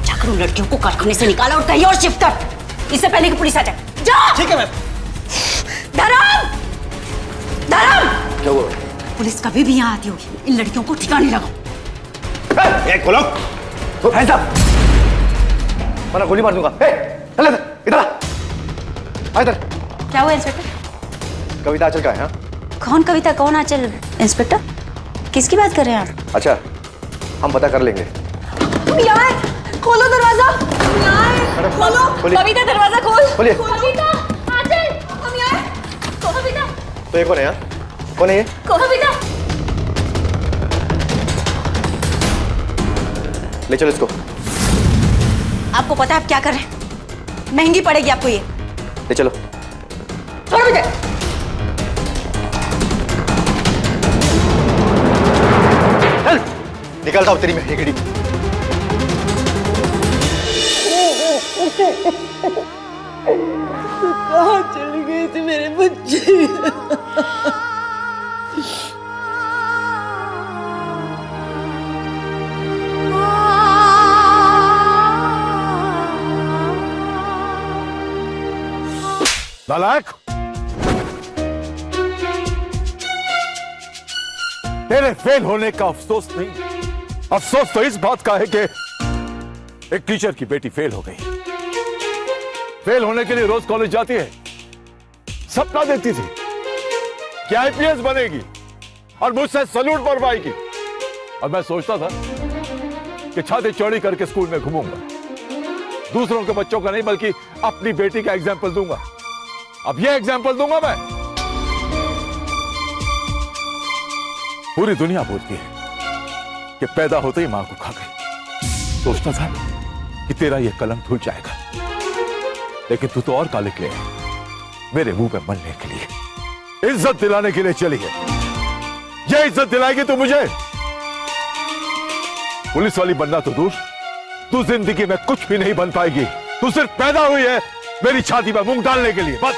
जाकर उन लड़कियों को कारखाने से निकाला और कहीं और शिफ्ट कर, इससे पहले कि पुलिस आ जाए। जाओ। ठीक है मैम। धर्म, धर्म, क्या हुआ? पुलिस कभी भी यहाँ आती होगी, इन लड़कियों को ठिकाने लगाओ। खोलो। हैंड्स अप, वरना गोली मार दूंगा। चल इधर आ, इधर। क्या हुआ इंस्पेक्टर? कविता आंचल का है? हाँ? कौन कविता, कौन आंचल? इंस्पेक्टर, किसकी बात कर रहे हैं आप? अच्छा, हम पता कर लेंगे। तुम यहाँ आए, खोलो दरवाजा। तुम यहाँ आए, खोलो। कविता दरवाजा खोल। खोलिए। कविता, आंचल, तुम यहाँ आए। कविता। तो ये कौन है? कौन है ये? कविता। ले चलो इसको। आपको पता है आप क्या कर रहे हैं? महंगी पड़ेगी आपको ये। ले चलो। छोड़ो मुझे। चल, निकल जाओ तेरी महंगी घड़ी। कहाँ चली गई थी मेरे बच्चे? नालायक, तेरे फेल होने का अफसोस नहीं, अफसोस तो इस बात का है कि एक टीचर की बेटी फेल हो गई। फेल होने के लिए रोज कॉलेज जाती है, सपना देखती थी कि आईपीएस बनेगी और मुझसे सैल्यूट मरवाएगी। और मैं सोचता था कि छाती चौड़ी करके स्कूल में घूमूंगा, दूसरों के बच्चों का नहीं बल्कि अपनी बेटी का एग्जाम्पल दूंगा। अब ये एग्जाम्पल दूंगा मैं। पूरी दुनिया बोलती है कि पैदा होते ही मां को खा गई। सोचता था कि तेरा ये कलम धुल जाएगा, लेकिन तू तो और काले के लिए मेरे मुंह पे मलने के लिए, इज्जत दिलाने के लिए चली है। ये इज्जत दिलाएगी तू मुझे? पुलिस वाली बनना तो दूर, तू जिंदगी में कुछ भी नहीं बन पाएगी। तू सिर्फ पैदा हुई है मेरी छाती पर मूंग डालने के लिए, बस।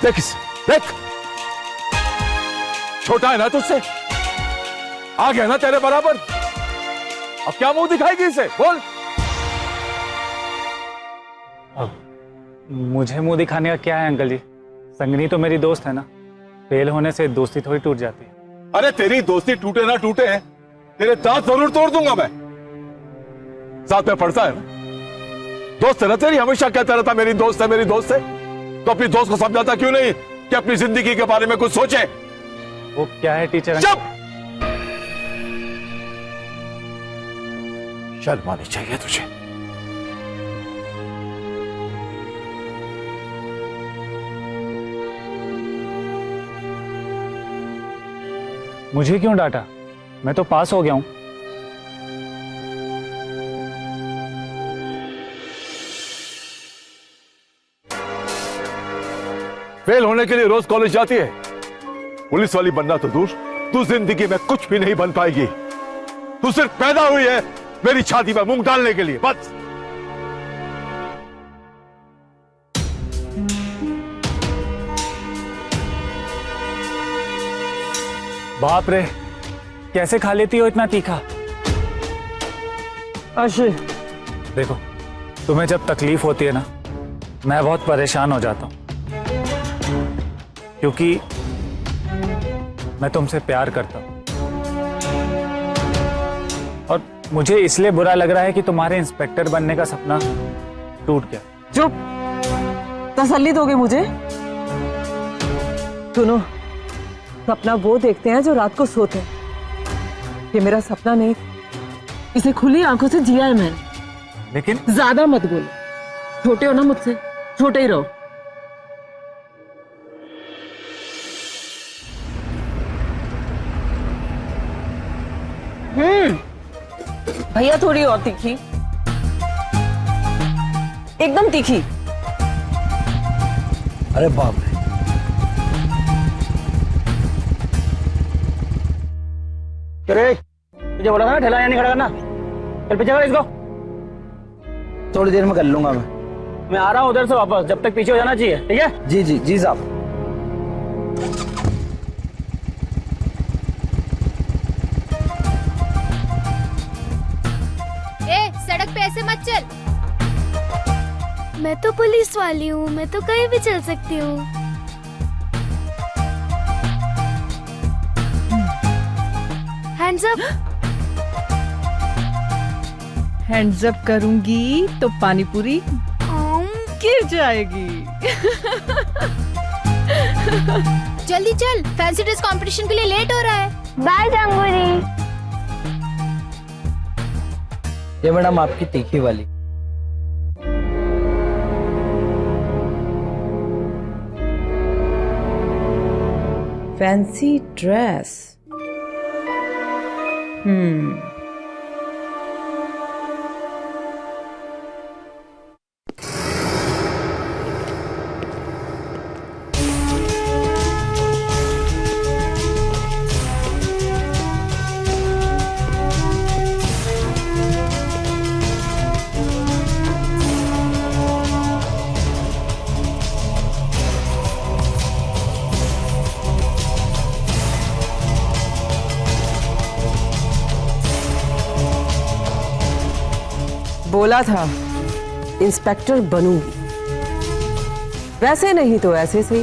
देख इसे, देख, छोटा है ना तुझसे, आ गया ना तेरे बराबर। अब क्या मुंह दिखाएगी इसे, बोल। मुझे मुंह दिखाने का क्या है अंकल जी? संगनी तो मेरी दोस्त है ना, फेल होने से दोस्ती थोड़ी टूट जाती है। अरे तेरी दोस्ती टूटे ना टूटे, तेरे दांत जरूर तोड़ दूंगा मैं। साथ में पढ़ता है ना, दोस्त है ना तेरी, हमेशा कहता रहता मेरी दोस्त है, मेरी दोस्त है। तो अपनी दोस्त को समझाता क्यों नहीं कि अपनी जिंदगी के बारे में कुछ सोचे? वो क्या है टीचर? चुप! शर्म आनी चाहिए तुझे। मुझे क्यों डांटा? मैं तो पास हो गया हूँ। फेल होने के लिए रोज कॉलेज जाती है। पुलिस वाली बनना तो दूर, तू जिंदगी में कुछ भी नहीं बन पाएगी। तू सिर्फ पैदा हुई है मेरी छाती में मूंग डालने के लिए, बस। बाप रे, कैसे खा लेती हो इतना तीखा? देखो, तुम्हें जब तकलीफ होती है ना, मैं बहुत परेशान हो जाता हूं, क्योंकि मैं तुमसे प्यार करता हूं। और मुझे इसलिए बुरा लग रहा है कि तुम्हारे इंस्पेक्टर बनने का सपना टूट गया। चुप, तसल्ली दोगे मुझे? सुनो, सपना वो देखते हैं जो रात को सोते हैं। ये मेरा सपना नहीं, इसे खुली आंखों से जिया है मैंने। लेकिन ज्यादा मत बोलो, छोटे हो ना मुझसे, छोटे ही रहो। भैया थोड़ी और तीखी, एकदम तीखी। अरे बाप रे, तुझे बोला था ना ठेला यहाँ नहीं खड़ा करना। चल पीछे कर इसको। थोड़ी देर में कर लूंगा मैं आ रहा हूँ उधर से वापस, जब तक पीछे हो जाना चाहिए, ठीक है? जी जी जी साहब। सड़क पे ऐसे मत चल। मैं तो पुलिस वाली हूँ, मैं तो कहीं भी चल सकती हूँ। Hands up. हैंड्स अप करूंगी तो पानी पूरी गिर जाएगी। जल्दी चल, फैंसी ड्रेस कंपटीशन के लिए लेट हो रहा है। बाय जंगूरी। ये मैडम आपकी तीखी वाली। Fancy dress. बोला था इंस्पेक्टर बनूंगी, वैसे नहीं तो ऐसे से।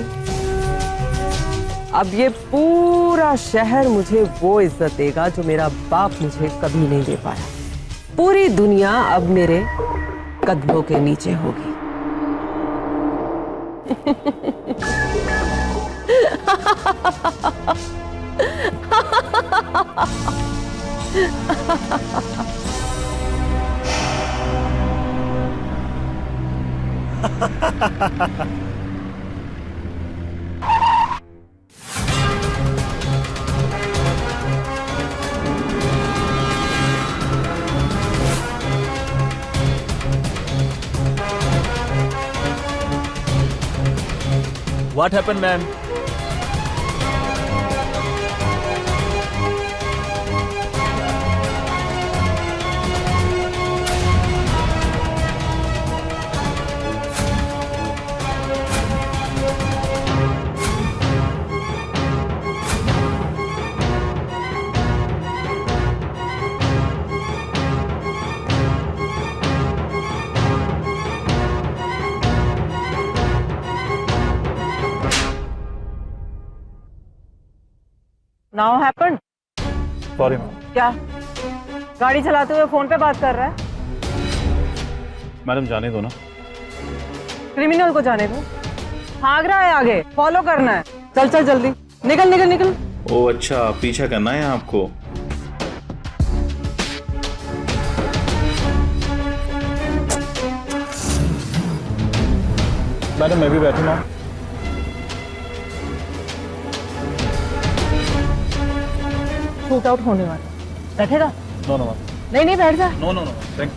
अब ये पूरा शहर मुझे वो इज्जत देगा जो मेरा बाप मुझे कभी नहीं दे पाया। पूरी दुनिया अब मेरे कदमों के नीचे होगी। What happened, ma'am? Now happened. Sorry ma'am. क्या गाड़ी चलाते हुए फोन पे बात कर रहा है? मैडम जाने दो ना। क्रिमिनल को जाने दो, भाग रहा है आगे, फॉलो करना है। चल चल जल्दी, निकल निकल निकल। ओ अच्छा, पीछा करना है आपको। मैडम मैं भी बैठूंगा। शूट आउट होने वाला। बैठेगा? नो नो नहीं नहीं बैठ जा। No no no thank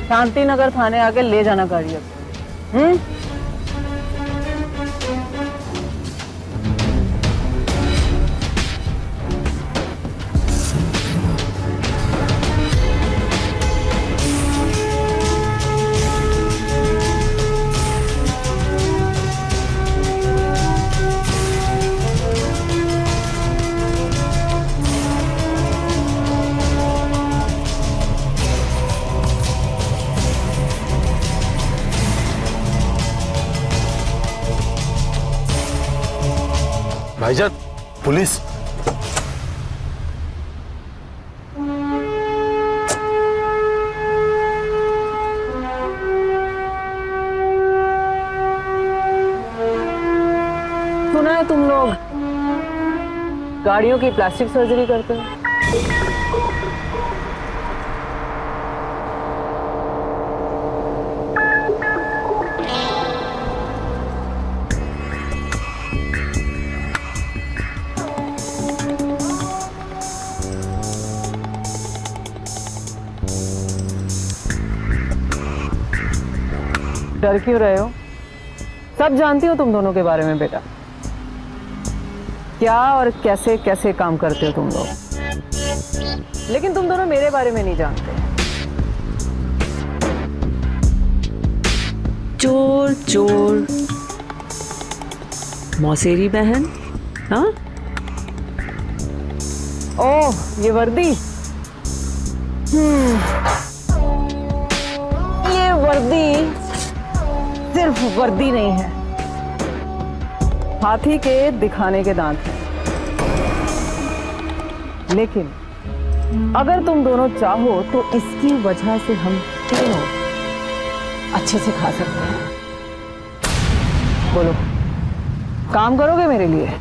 Shanti Nagar थाने आके ले जाना गाड़ी अब। भाईजान पुलिस। सुना है तुम लोग गाड़ियों की प्लास्टिक सर्जरी करते हो। डर क्यों रहे हो? सब जानती हो तुम दोनों के बारे में बेटा, क्या और कैसे कैसे काम करते हो तुम लोग, लेकिन तुम दोनों मेरे बारे में नहीं जानते। चोर चोर मौसेरी बहन। हाँ ओह ये वर्दी। ये वर्दी सिर्फ वर्दी नहीं है, हाथी के दिखाने के दांत हैं। लेकिन अगर तुम दोनों चाहो तो इसकी वजह से हम तीनों अच्छे से खा सकते हैं। बोलो, काम करोगे मेरे लिए?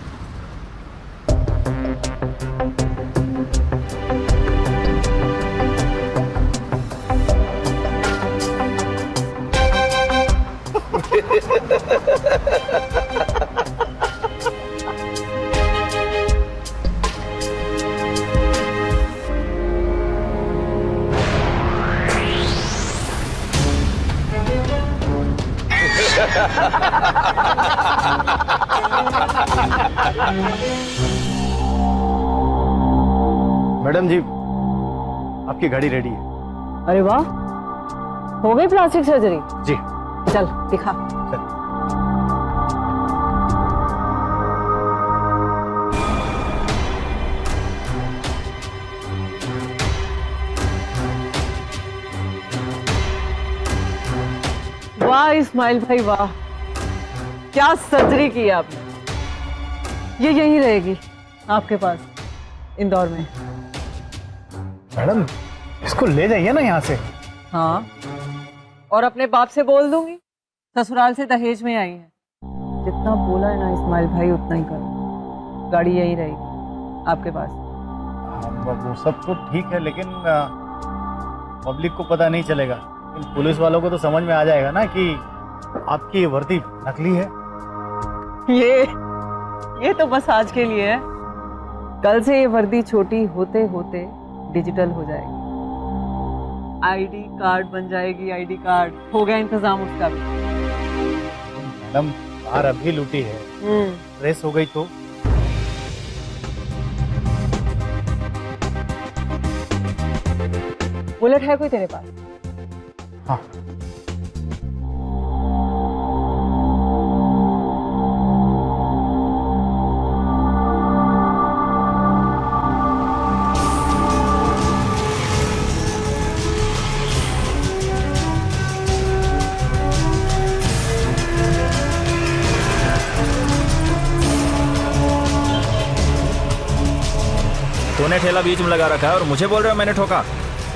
मैडम जी आपकी गाड़ी रेडी है। अरे वाह, हो गई प्लास्टिक सर्जरी? जी चल दिखा। वाह इस्माइल भाई वाह, क्या सर्जरी की आपने। ये यहीं रहेगी आपके पास इंदौर में। मैडम इसको ले जाइए ना यहाँ से। हाँ, और अपने बाप से बोल दूंगी ससुराल से दहेज में आई है। जितना बोला है ना इस्माइल भाई उतना ही करो। गाड़ी यहीं रहेगी आपके पास। वो सब तो ठीक है, लेकिन पब्लिक को पता नहीं चलेगा। पुलिस वालों को तो समझ में आ जाएगा ना कि आपकी ये वर्दी नकली है। ये तो बस आज के लिए है। कल से ये वर्दी छोटी होते होते डिजिटल हो जाएगी, आईडी कार्ड बन जाएगी। आईडी कार्ड हो गया इंतजाम उसका भी। मैडम कार अभी लूटी है, रेस हो गई तो। बुलेट है कोई तेरे पास? हाँ तूने ठेला बीच में लगा रखा है और मुझे बोल रहे हो मैंने ठोका।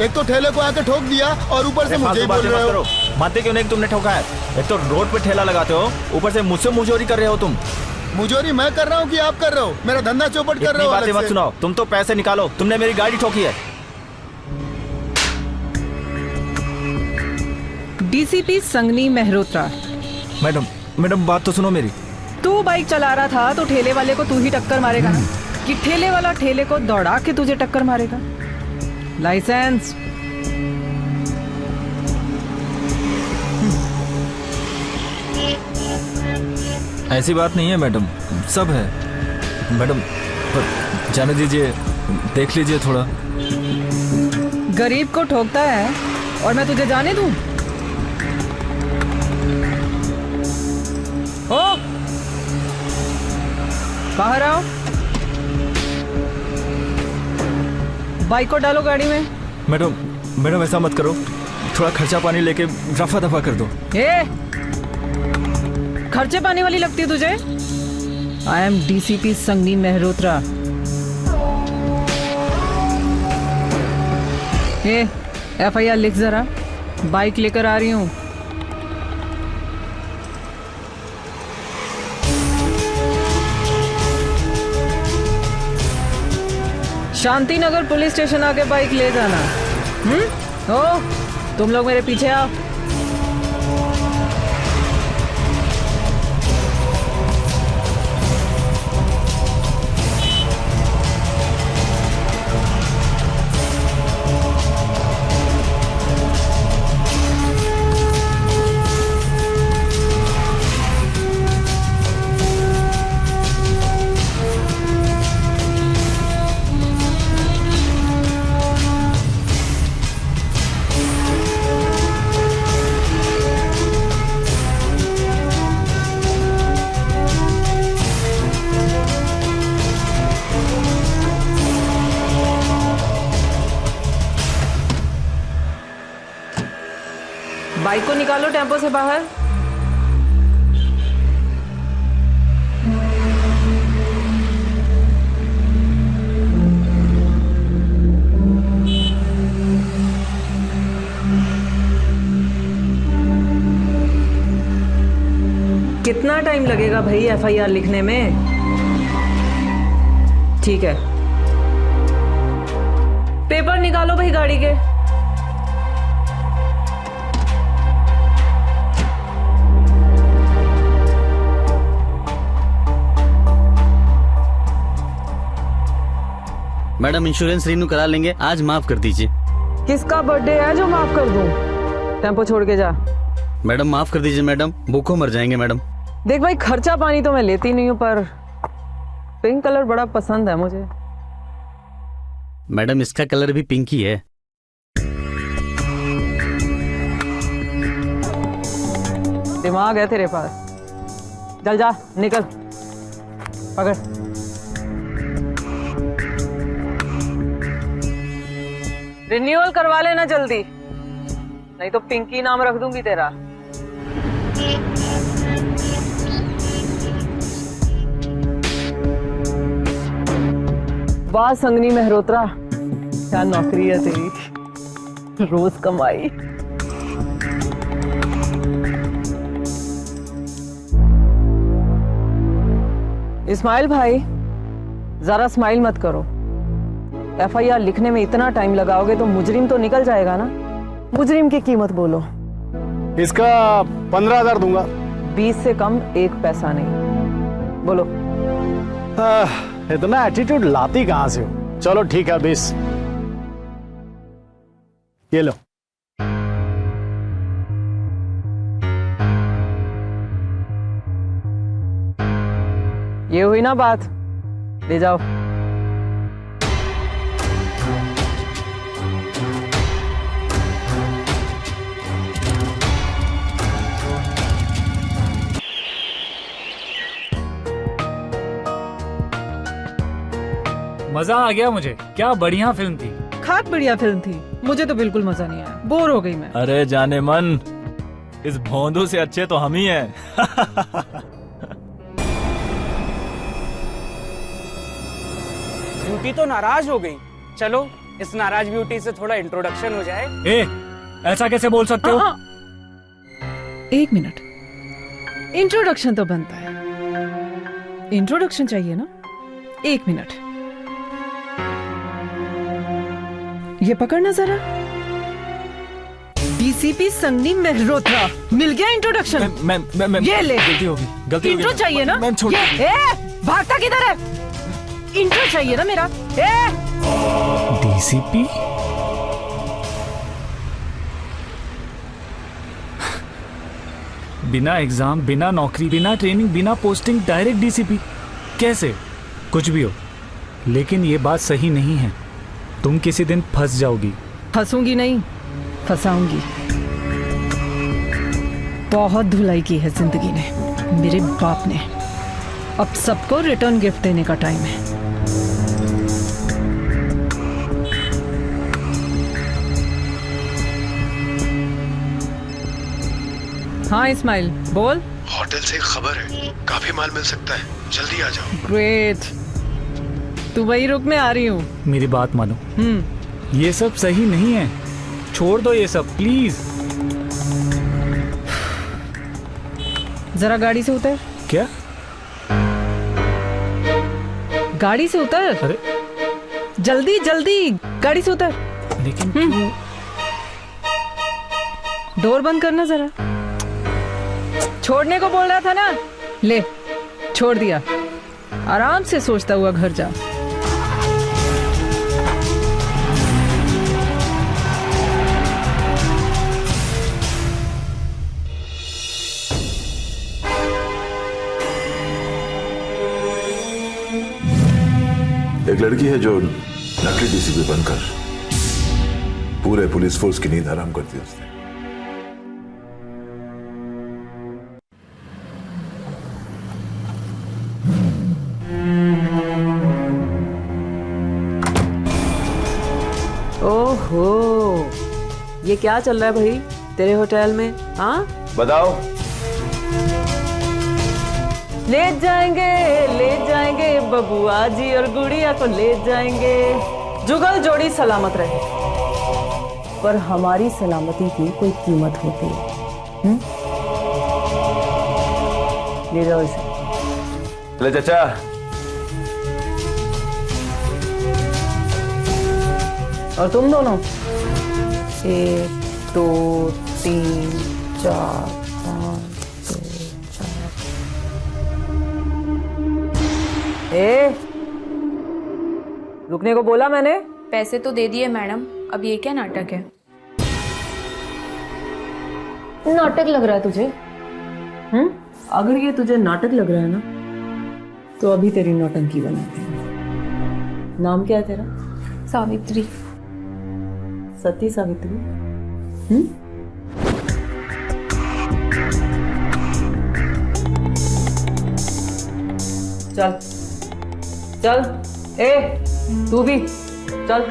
एक तो ठेले को आके ठोक दिया और ऊपर से मुझे ही बोल रहे हो। मानते क्यों नहीं कि तुमने ठोका है? एक तो रोड पे ठेला लगाते हो, ऊपर से मुझसे मुजोरी कर रहे हो तुम। मुजोरी मैं कर रहा हूँ कि आप कर रहे हो? मेरा धंधा चौपट कर रहे हो। बातें मत सुनाओ, तुम तो पैसे निकालो। तुमने मेरी गाड़ी ठोकी है। डीसीपी संगनी मेहरोत्रा। मैडम बात तो सुनो मेरी। तू बाइक चला रहा था तो ठेले वाले को तू ही टक्कर मारेगा ना, कि ठेले वाला ठेले को दौड़ा के तुझे टक्कर मारेगा? लाइसेंस। ऐसी बात नहीं है मैडम, सब है मैडम, पर जाने दीजिए, देख लीजिए थोड़ा। गरीब को ठोकता है और मैं तुझे जाने दूं? ओ, बाहर आओ। बाइक को डालो गाड़ी में। मैडम ऐसा मत करो, थोड़ा खर्चा पानी लेके रफा दफा कर दो। खर्चे पानी वाली लगती है तुझे? I am DCP Sangini Mehrotra. FIR लिख जरा, बाइक लेकर आ रही हूं। शांति नगर पुलिस स्टेशन आके बाइक ले जाना। ओ, तुम लोग मेरे पीछे आओ। बाइक को निकालो टेम्पो से बाहर। कितना टाइम लगेगा भाई FIR लिखने में? ठीक है, पेपर निकालो भाई गाड़ी के। मैडम इंश्योरेंस रिन्यू करा लेंगे, आज माफ कर दीजिए। किसका बर्थडे है जो माफ कर दूं? टेम्पो छोड़ के जा। मैडम माफ कर दीजिए मैडम, भूखों मर जाएंगे मैडम। देख भाई, खर्चा पानी तो मैं लेती नहीं हूँ, पर पिंक कलर बड़ा पसंद है मुझे। मैडम इसका कलर भी पिंक ही है। दिमाग है तेरे पास? चल जा, निकल, पकड़। रिन्यूअल करवा लेना जल्दी, नहीं तो पिंकी नाम रख दूंगी तेरा। वाह संगनी मेहरोत्रा, क्या नौकरी है तेरी, रोज कमाई। इस्माइल भाई, जरा स्माइल मत करो। FIR लिखने में इतना टाइम लगाओगे तो मुजरिम तो निकल जाएगा ना। मुजरिम की कीमत बोलो। इसका 15,000 दूंगा। 20 से कम 1 पैसा नहीं। बोलो। इतना एटीट्यूड लाती कहां से हो? चलो ठीक है 20। ये लो। ये हुई ना बात, ले जाओ। मजा आ गया मुझे, क्या बढ़िया फिल्म थी। खाक बढ़िया फिल्म थी, मुझे तो बिल्कुल मजा नहीं आया, बोर हो गई मैं। अरे जाने मन, इस भोंदू से अच्छे तो हम ही हैं। ब्यूटी तो नाराज हो गई, चलो इस नाराज ब्यूटी से थोड़ा इंट्रोडक्शन हो जाए। ऐसा कैसे बोल सकते हो? 1 मिनट, इंट्रोडक्शन तो बनता है, इंट्रोडक्शन चाहिए ना। 1 मिनट, ये पकड़ना जरा। डीसीपी संगनी मेहरोत्रा, मिल गया इंट्रोडक्शन। मैं ये ले, गलती होगी, गलती होगी। इंट्रो चाहिए ना? मैम छोड़ ये, भागता किधर है? इंट्रो चाहिए ना मेरा। डीसीपी? बिना एग्जाम, बिना नौकरी, बिना ट्रेनिंग, बिना पोस्टिंग, डायरेक्ट डीसीपी? कैसे? कुछ भी हो, लेकिन ये बात सही नहीं है। तुम किसी दिन फंस जाओगी। फंसूंगी नहीं, फंसाऊंगी। बहुत धुलाई की है जिंदगी ने, मेरे बाप ने। अब सबको रिटर्न गिफ्ट देने का टाइम है। हाँ इस्माइल, बोल। होटल से खबर है, काफी माल मिल सकता है, जल्दी आ जाओ। ग्रेट, तू वही रुक, में आ रही हूँ। मेरी बात मानो, ये सब सही नहीं है, छोड़ दो ये सब प्लीज। जरा गाड़ी से उतर। क्या? गाड़ी से उतर। अरे जल्दी जल्दी गाड़ी से उतर। लेकिन डोर बंद करना जरा। छोड़ने को बोल रहा था ना, ले छोड़ दिया। आराम से सोचता हुआ घर जा। एक लड़की है जो नकली डीसीपी बनकर पूरे पुलिस फोर्स की नींद हराम करती है उसने। ओहो, ये क्या चल रहा है भाई तेरे होटल में? हाँ बताओ। ले जाएंगे बबुआ जी और गुड़िया को ले जाएंगे। जुगल जोड़ी सलामत रहे, पर हमारी सलामती की कोई कीमत होती है। ले जाओ इसे। ले चाचा। और तुम दोनों 1 2 3 4 5 6 7। रुकने को बोला मैंने। पैसे तो दे दिए मैडम, अब ये क्या नाटक है? नाटक लग रहा है तुझे? अगर ये तुझे नाटक लग रहा है ना, तो अभी तेरी नौटंकी बनाते हैं। नाम क्या है तेरा? सावित्री। सती सावित्री। चल चल, तू भी चल।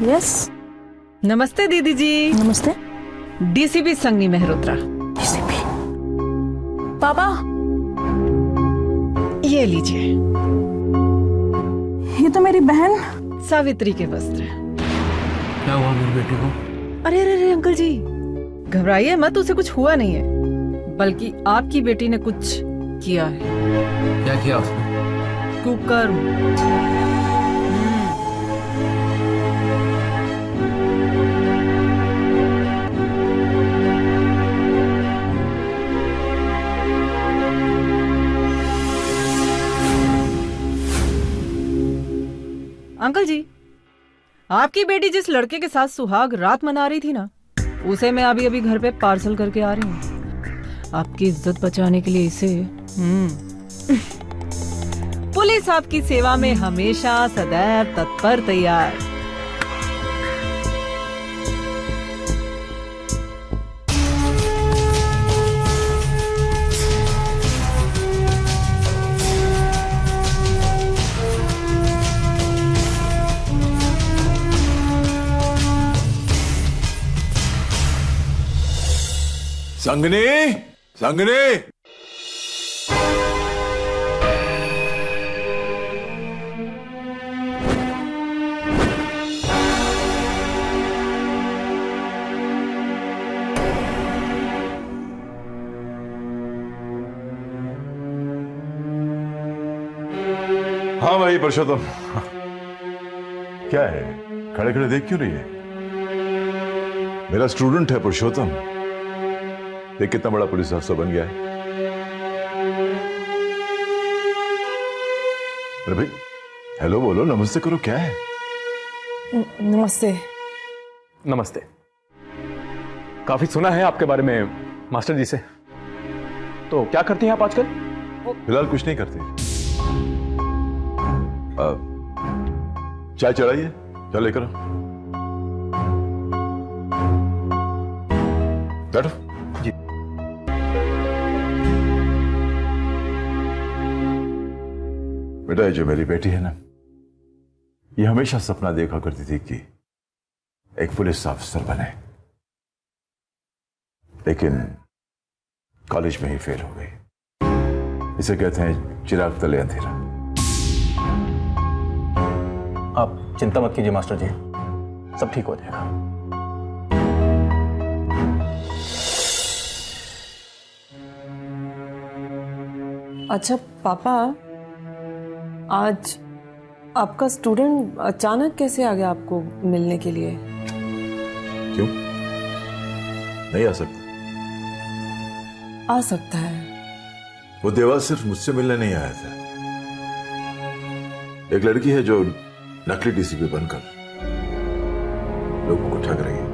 यस। नमस्ते दीदी जी। नमस्ते। डीसीपी संगनी मेहरोत्रा। डीसीपी पापा, ये लीजिए। ये तो मेरी बहन सावित्री के वस्त्र। क्या हुआ मेरी बेटी को? अरे अरे अरे अंकल जी, घबराइए मत, उसे कुछ हुआ नहीं है, बल्कि आपकी बेटी ने कुछ किया है। क्या किया उसने? कुकर्म। अंकल जी, आपकी बेटी जिस लड़के के साथ सुहाग रात मना रही थी ना, उसे मैं अभी अभी घर पे पार्सल करके आ रही हूँ। आपकी इज्जत बचाने के लिए इसे पुलिस आपकी सेवा में हमेशा सदैव तत्पर तैयार। संगनी, संगनी। हाँ भाई पुरुषोत्तम, क्या है खड़े खड़े देख क्यों रही है? मेरा स्टूडेंट है पुरुषोत्तम, देख कितना बड़ा पुलिस अफसर बन गया है। अरे भाई हेलो बोलो, नमस्ते करो, क्या है? नमस्ते। नमस्ते। काफी सुना है आपके बारे में मास्टर जी से। तो क्या करती हैं आप आजकल? फिलहाल कुछ नहीं करते। चाय चढ़ाइए, चाय लेकर आओ। बैठो। जी। बेटा ये जो मेरी बेटी है ना, ये हमेशा सपना देखा करती थी कि एक पुलिस अफसर बने, लेकिन कॉलेज में ही फेल हो गई। इसे कहते हैं चिराग तले अंधेरा। आप चिंता मत कीजिए मास्टर जी, सब ठीक हो जाएगा। अच्छा पापा, आज आपका स्टूडेंट अचानक कैसे आ गया आपको मिलने के लिए? क्यों नहीं आ सकता? आ सकता है। वो देवा सिर्फ मुझसे मिलने नहीं आया था। एक लड़की है जो नकली डीसीपी बनकर लोगों को ठग रही है।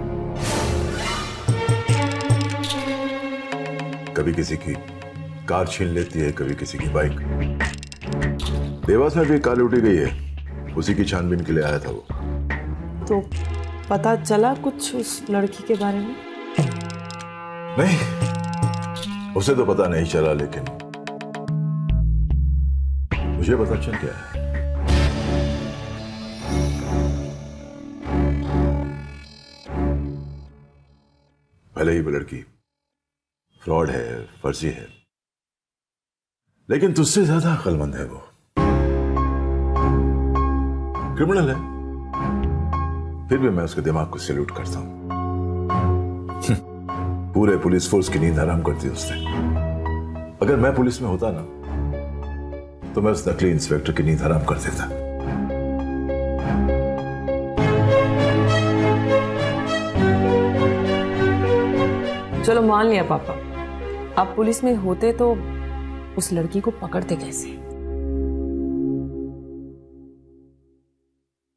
कभी किसी की कार छीन लेती है, कभी किसी की बाइक। देवास में भी कार लूटी गई है, उसी की छानबीन के लिए आया था वो। तो पता चला कुछ उस लड़की के बारे में? नहीं, उसे तो पता नहीं चला, लेकिन मुझे पता चल गया है। भले ही वो लड़की फ्रॉड है, फर्जी है, लेकिन तुझसे ज्यादा अक्लमंद है वो। क्रिमिनल है, फिर भी मैं उसके दिमाग को सैल्यूट करता हूं। पूरे पुलिस फोर्स की नींद हराम कर दी उसने। अगर मैं पुलिस में होता ना, तो मैं उस नकली इंस्पेक्टर की नींद हराम कर देता। चलो मान लिया पापा, आप पुलिस में होते तो उस लड़की को पकड़ते कैसे?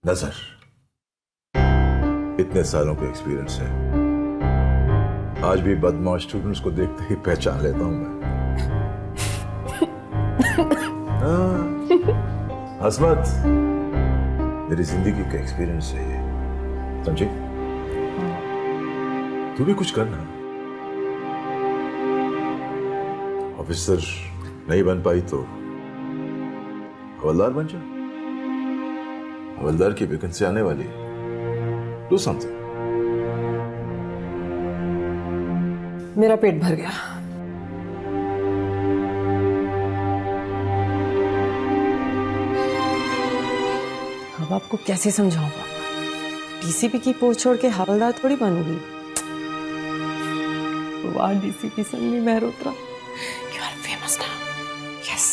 नजर, इतने सालों का एक्सपीरियंस है, आज भी बदमाश स्टूडेंट्स को देखते ही पहचान लेता हूं मैं। हंस मत, मेरी जिंदगी का एक्सपीरियंस है ये, समझे? तू भी कुछ करना। ऑफिसर नहीं बन पाई तो हवलदार बन जा। हवलदार की वैकेंसी आने वाली है, डू समथिंग। मेरा पेट भर गया। अब आपको कैसे समझाऊं पापा? डीसीपी की पोस्ट छोड़ के हवलदार थोड़ी बनूंगी। वाह DCP Sunny Mehrotra, you are famous now. Yes.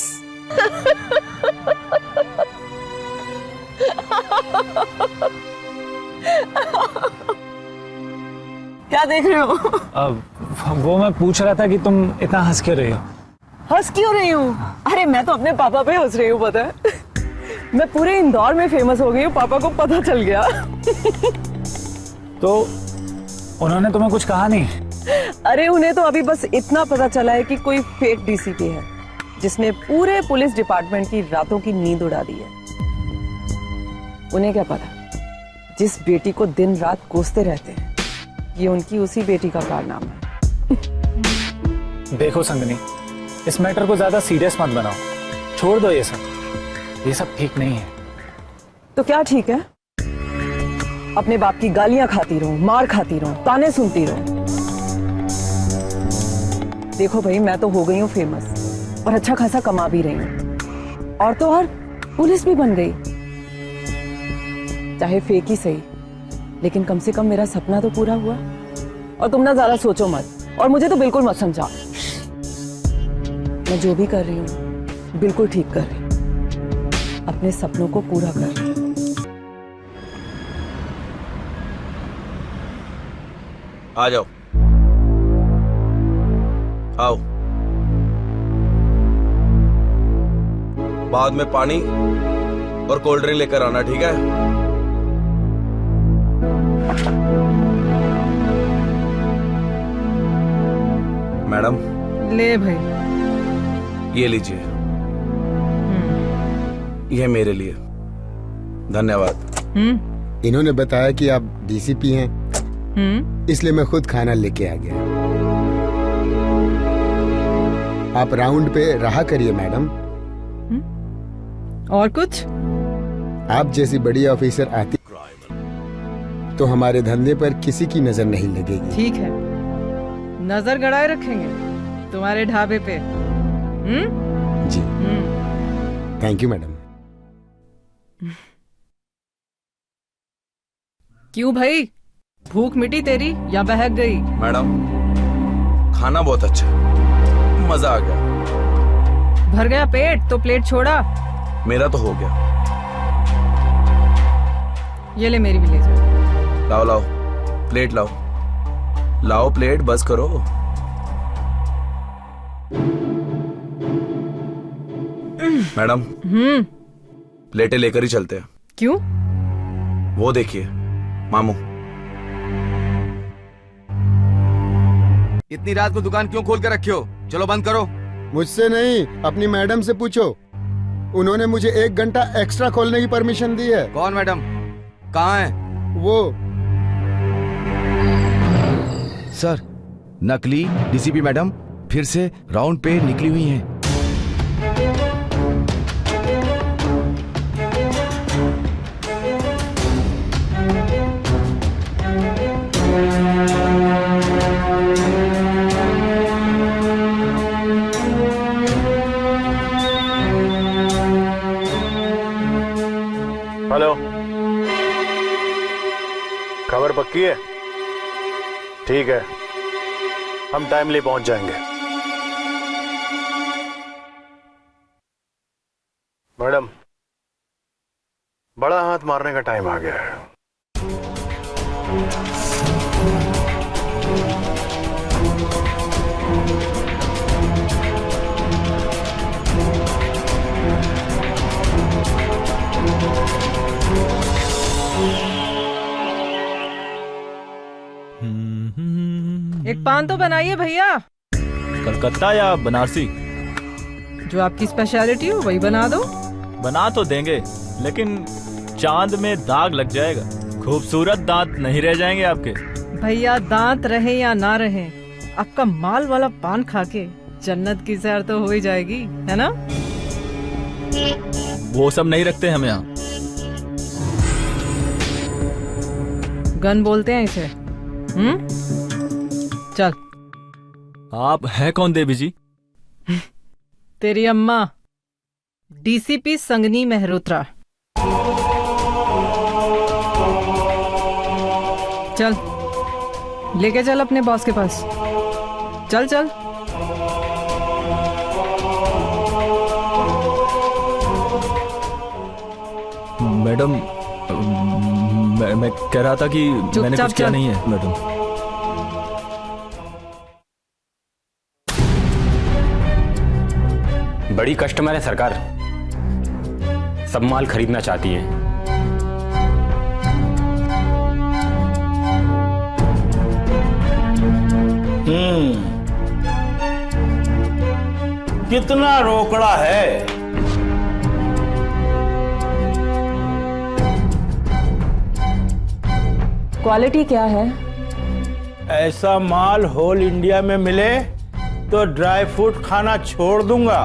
क्या देख रहे हो? वो मैं पूछ रहा था कि तुम इतना हंस क्यों रही हो? हंस क्यों रही हूँ? अरे मैं तो अपने पापा पे हंस रही हूँ, पता है? मैं पूरे इंदौर में फेमस हो गई हूँ, पापा को पता चल गया। तो उन्होंने तुम्हें कुछ कहा नहीं? अरे उन्हें तो अभी बस इतना पता चला है कि कोई फेक डीसीपी है जिसने पूरे पुलिस डिपार्टमेंट की रातों की नींद उड़ा दी है। उन्हें क्या पता, जिस बेटी को दिन रात कोसते रहते हैं, ये उनकी उसी बेटी का कारनामा है। देखो संगनी, इस मैटर को ज्यादा सीरियस मत बनाओ, छोड़ दो ये सब ठीक नहीं है। तो क्या ठीक है? अपने बाप की गालियां खाती रहूं, मार खाती रहूं, ताने सुनती रहूं। देखो भाई, मैं तो हो गई हूँ फेमस और अच्छा खासा कमा भी रही हूँ, और तो और पुलिस भी बन गई। चाहे फेक ही सही, लेकिन कम से कम मेरा सपना तो पूरा हुआ। और तुम ना ज्यादा सोचो मत, और मुझे तो बिल्कुल मत समझाओ। मैं जो भी कर रही हूँ बिल्कुल ठीक कर रही हूँ। अपने सपनों को पूरा कर। आ जाओ, आओ। बाद में पानी और कोल्ड ड्रिंक लेकर आना, ठीक है? मैडम ले भाई, ये लीजिए, ये मेरे लिए। धन्यवाद। इन्होंने बताया कि आप डीसीपी हैं, इसलिए मैं खुद खाना लेके आ गया। आप राउंड पे रहा करिए मैडम। और कुछ? आप जैसी बड़ी ऑफिसर आती तो हमारे धंधे पर किसी की नजर नहीं लगेगी। ठीक है, नजर गड़ाए रखेंगे तुम्हारे ढाबे पे। जी। Thank you madam. क्यों भाई, भूख मिटी तेरी या बहक गई? मैडम खाना बहुत अच्छा है, मजा आ गया। भर गया पेट तो प्लेट छोड़ा? मेरा तो हो गया। ये ले, मेरी भी ले जा। लाओ लाओ प्लेट, लाओ लाओ प्लेट, बस करो। मैडम प्लेटें लेकर ही चलते हैं। क्यों? वो देखिए मामू। इतनी रात को दुकान क्यों खोल कर रखे हो? चलो बंद करो। मुझसे नहीं, अपनी मैडम से पूछो। उन्होंने मुझे 1 घंटा एक्स्ट्रा खोलने की परमिशन दी है। कौन मैडम? कहाँ है वो? सर, नकली डीसीपी मैडम फिर से राउंड पे निकली हुई हैं। हेलो, खबर पक्की है? ठीक है, हम टाइमली पहुंच जाएंगे। मैडम, बड़ा हाथ मारने का टाइम आ गया है। एक पान तो बनाइए भैया। कलकत्ता या बनारसी? जो आपकी स्पेशलिटी हो वही बना दो। बना तो देंगे, लेकिन चांद में दाग लग जाएगा। खूबसूरत दांत नहीं रह जाएंगे आपके। भैया दांत रहे या ना रहे, आपका माल वाला पान खा के जन्नत की सैर तो हो ही जाएगी, है ना? वो सब नहीं रखते हम यहाँ। गन बोलते हैं इसे। चल। आप है कौन देवी जी? तेरी अम्मा, डीसीपी संगनी मेहरोत्रा। चल, लेके चल अपने बॉस के पास। चल चल। मैडम, मैं कह रहा था कि मैंने कुछ किया नहीं है मैडम। बड़ी कस्टमर है सरकार, सब माल खरीदना चाहती है। कितना रोकड़ा है? क्वालिटी क्या है? ऐसा माल होल इंडिया में मिले तो ड्राई फ्रूट खाना छोड़ दूंगा।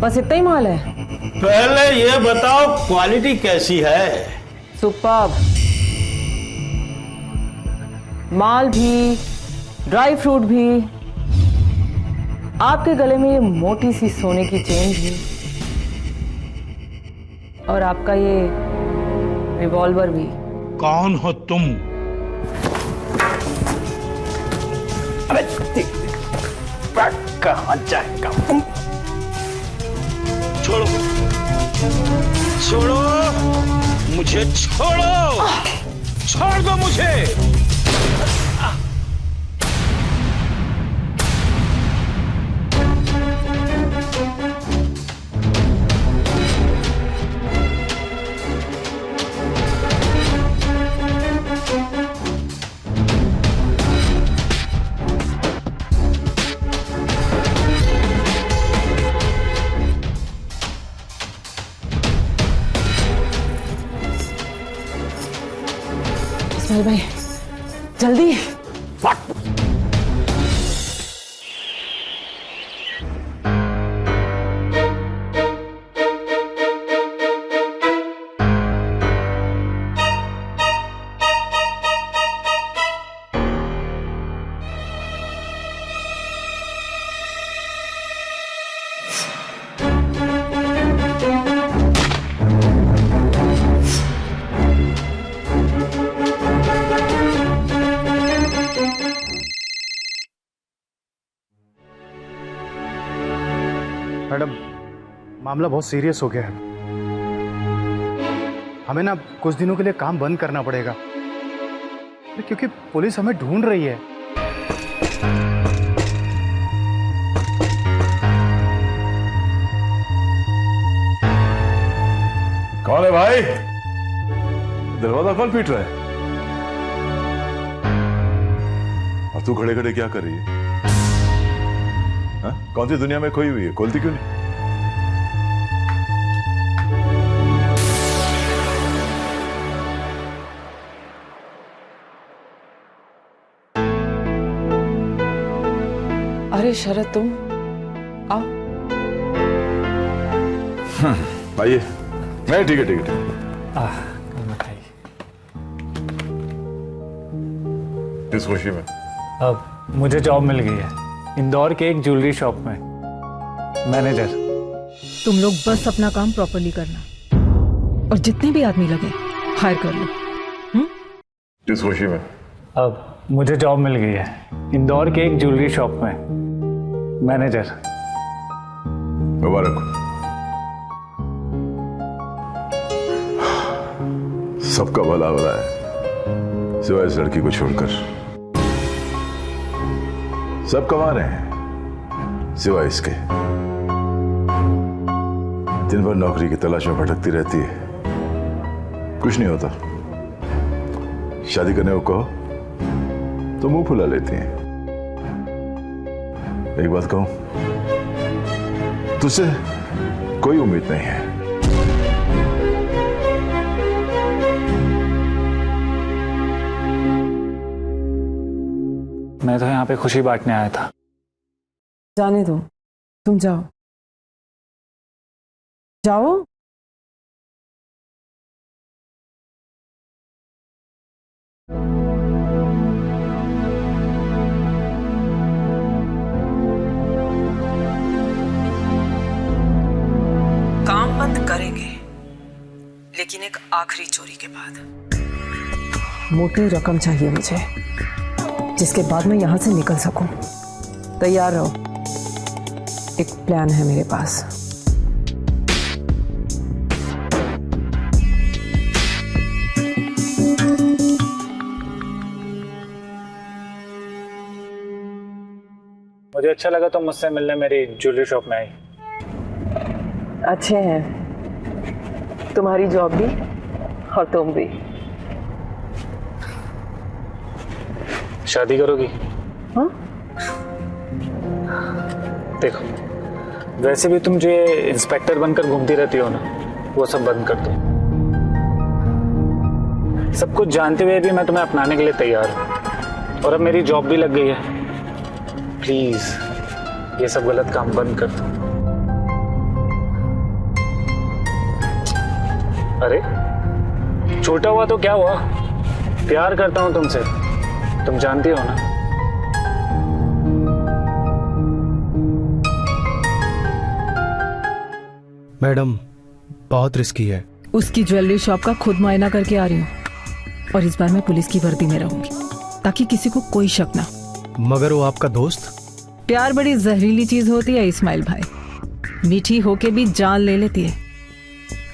बस इतना ही माल है? पहले ये बताओ क्वालिटी कैसी है? सुपर्ब। माल भी, ड्राई फ्रूट भी, आपके गले में ये मोटी सी सोने की चेन भी, और आपका ये रिवॉल्वर भी। कौन हो तुम? अबे कहाँ जाएगा? छोड़ो, छोड़ो मुझे, छोड़ो, छोड़ दो मुझे। इस्माइल भाई जल्दी। मैडम, मामला बहुत सीरियस हो गया है। हमें ना कुछ दिनों के लिए काम बंद करना पड़ेगा, क्योंकि पुलिस हमें ढूंढ रही है। कौन है भाई? दरवाजा कौन पीट रहा है? और तू खड़े खड़े क्या कर रही है? हाँ? कौन सी दुनिया में खोई हुई है? खोलती क्यों नहीं? अरे शरद, तुम आओ। आइए। नहीं, ठीक है ठीक है ठीक है। किस खुशी में? अब मुझे जॉब मिल गई है इंदौर के एक ज्वेलरी शॉप में, मैनेजर। तुम लोग बस अपना काम प्रॉपरली करना, और जितने भी आदमी लगे हायर कर लो। किस खुशी में? अब मुझे जॉब मिल गई है इंदौर के एक ज्वेलरी शॉप में, मैनेजर। मुबारक हो। सबका भला हो रहा है, सिवाय इस लड़की को छोड़कर। सब कमा रहे हैं सिवाय इसके। दिन भर नौकरी की तलाश में भटकती रहती है, कुछ नहीं होता। शादी करने को कहो तो मुंह फुला लेती हैं। एक बात कहूं, तुझसे कोई उम्मीद नहीं है। मैं तो यहाँ पे खुशी बांटने आया था। जाने दो, तुम जाओ जाओ। काम बंद करेंगे, लेकिन एक आखिरी चोरी के बाद। मोटी रकम चाहिए मुझे, जिसके बाद मैं यहां से निकल सकूं। तैयार रहो, एक प्लान है मेरे पास। मुझे अच्छा लगा तो मुझसे मिलने मेरी ज्वेलरी शॉप में आई। अच्छे हैं, तुम्हारी जॉब भी और तुम भी। शादी करोगी? हाँ? देखो, वैसे भी तुम जो इंस्पेक्टर बनकर घूमती रहती हो ना, वो सब बंद कर दो। सब कुछ जानते हुए भी मैं तुम्हें अपनाने के लिए तैयार हूँ, और अब मेरी जॉब भी लग गई है। प्लीज ये सब गलत काम बंद कर दो। अरे छोटा हुआ तो क्या हुआ, प्यार करता हूं तुमसे, तुम जानती हो ना। मैडम बहुत रिस्की है। उसकी ज्वेलरी शॉप का खुद मुआयना करके आ रही हूँ, और इस बार मैं पुलिस की वर्दी में रहूंगी ताकि किसी को कोई शक ना। मगर वो आपका दोस्त? प्यार बड़ी जहरीली चीज होती है इस्माइल भाई, मीठी होके भी जान ले लेती है।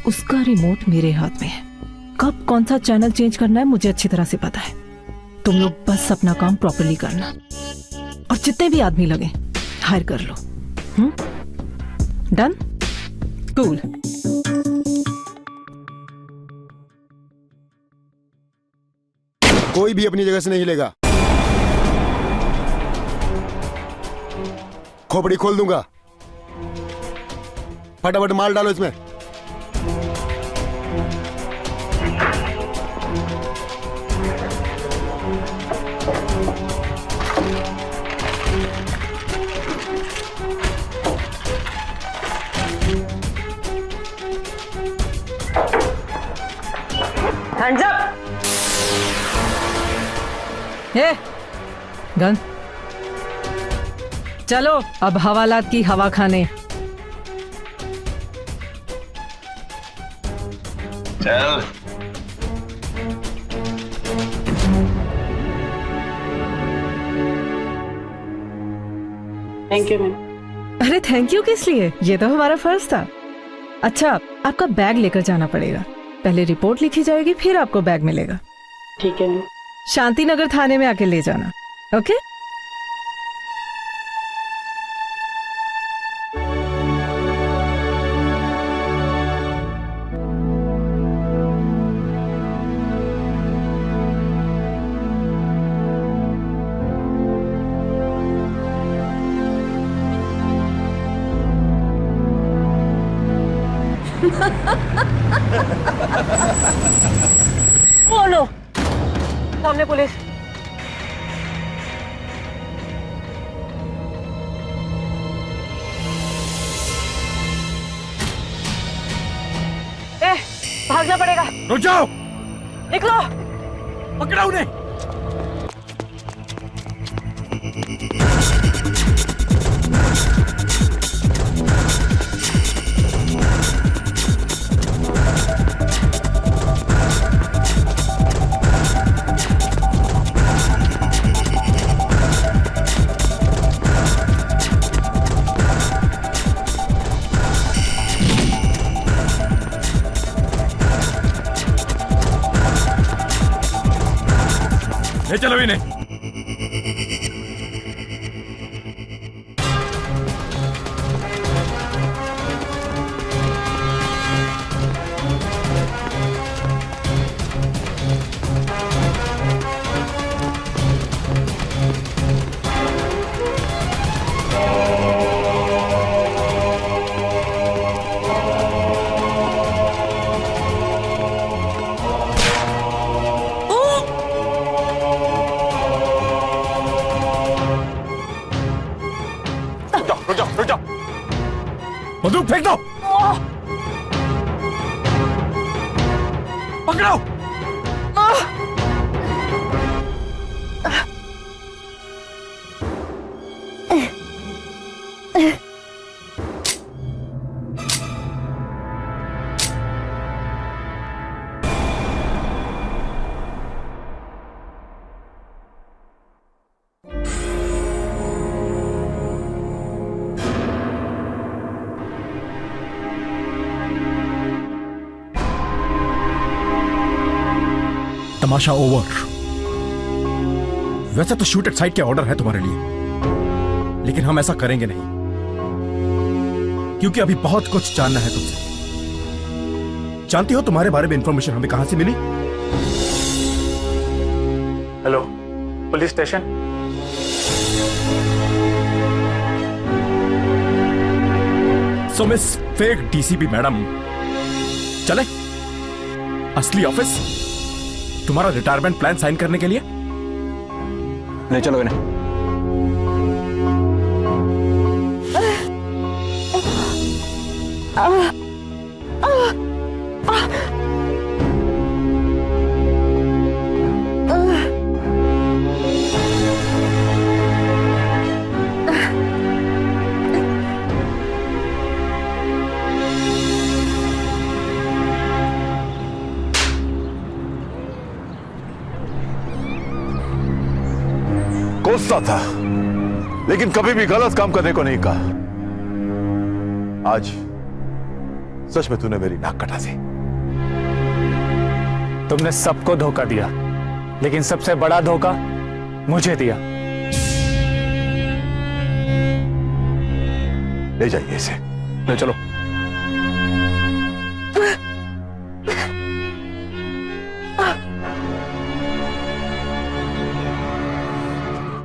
उसका रिमोट मेरे हाथ में है, कब कौन सा चैनल चेंज करना है मुझे अच्छी तरह से पता है। तुम लोग बस अपना काम प्रॉपरली करना, और जितने भी आदमी लगे हायर कर लो। डन? कूल। कोई भी अपनी जगह से नहीं हिलेगा। खोपड़ी खोल दूंगा, फटाफट माल डालो इसमें। Hands up. गन चलो अब हवालात की हवा खाने। चल। Thank you ma'am. अरे थैंक यू किस लिए, ये तो हमारा फर्ज था। अच्छा आपका बैग लेकर जाना पड़ेगा, पहले रिपोर्ट लिखी जाएगी फिर आपको बैग मिलेगा। ठीक है मैम। शांति नगर थाने में आके ले जाना। ओके? ओ नो, सामने पुलिस। भागना पड़ेगा। रुक जाओ। निकलो। पकड़ा उन्हें। ले चलो इन्हें। बंदूक फेंक दो। पकड़ो। तमाशा ओवर। वैसे तो शूट एट साइट के ऑर्डर है तुम्हारे लिए, लेकिन हम ऐसा करेंगे नहीं, क्योंकि अभी बहुत कुछ जानना है तुमसे। जानती हो तुम्हारे बारे में इंफॉर्मेशन हमें कहां से मिली? Hello, police station. So miss fake DCP madam, चले असली ऑफिस तुम्हारा रिटायरमेंट प्लान साइन करने के लिए। ले चलो इन्हें। कोसता था, लेकिन कभी भी गलत काम करने को नहीं कहा। आज सच में तूने मेरी नाक कटा दी। तुमने सबको धोखा दिया, लेकिन सबसे बड़ा धोखा मुझे दिया। ले जाइए इसे। ले चलो।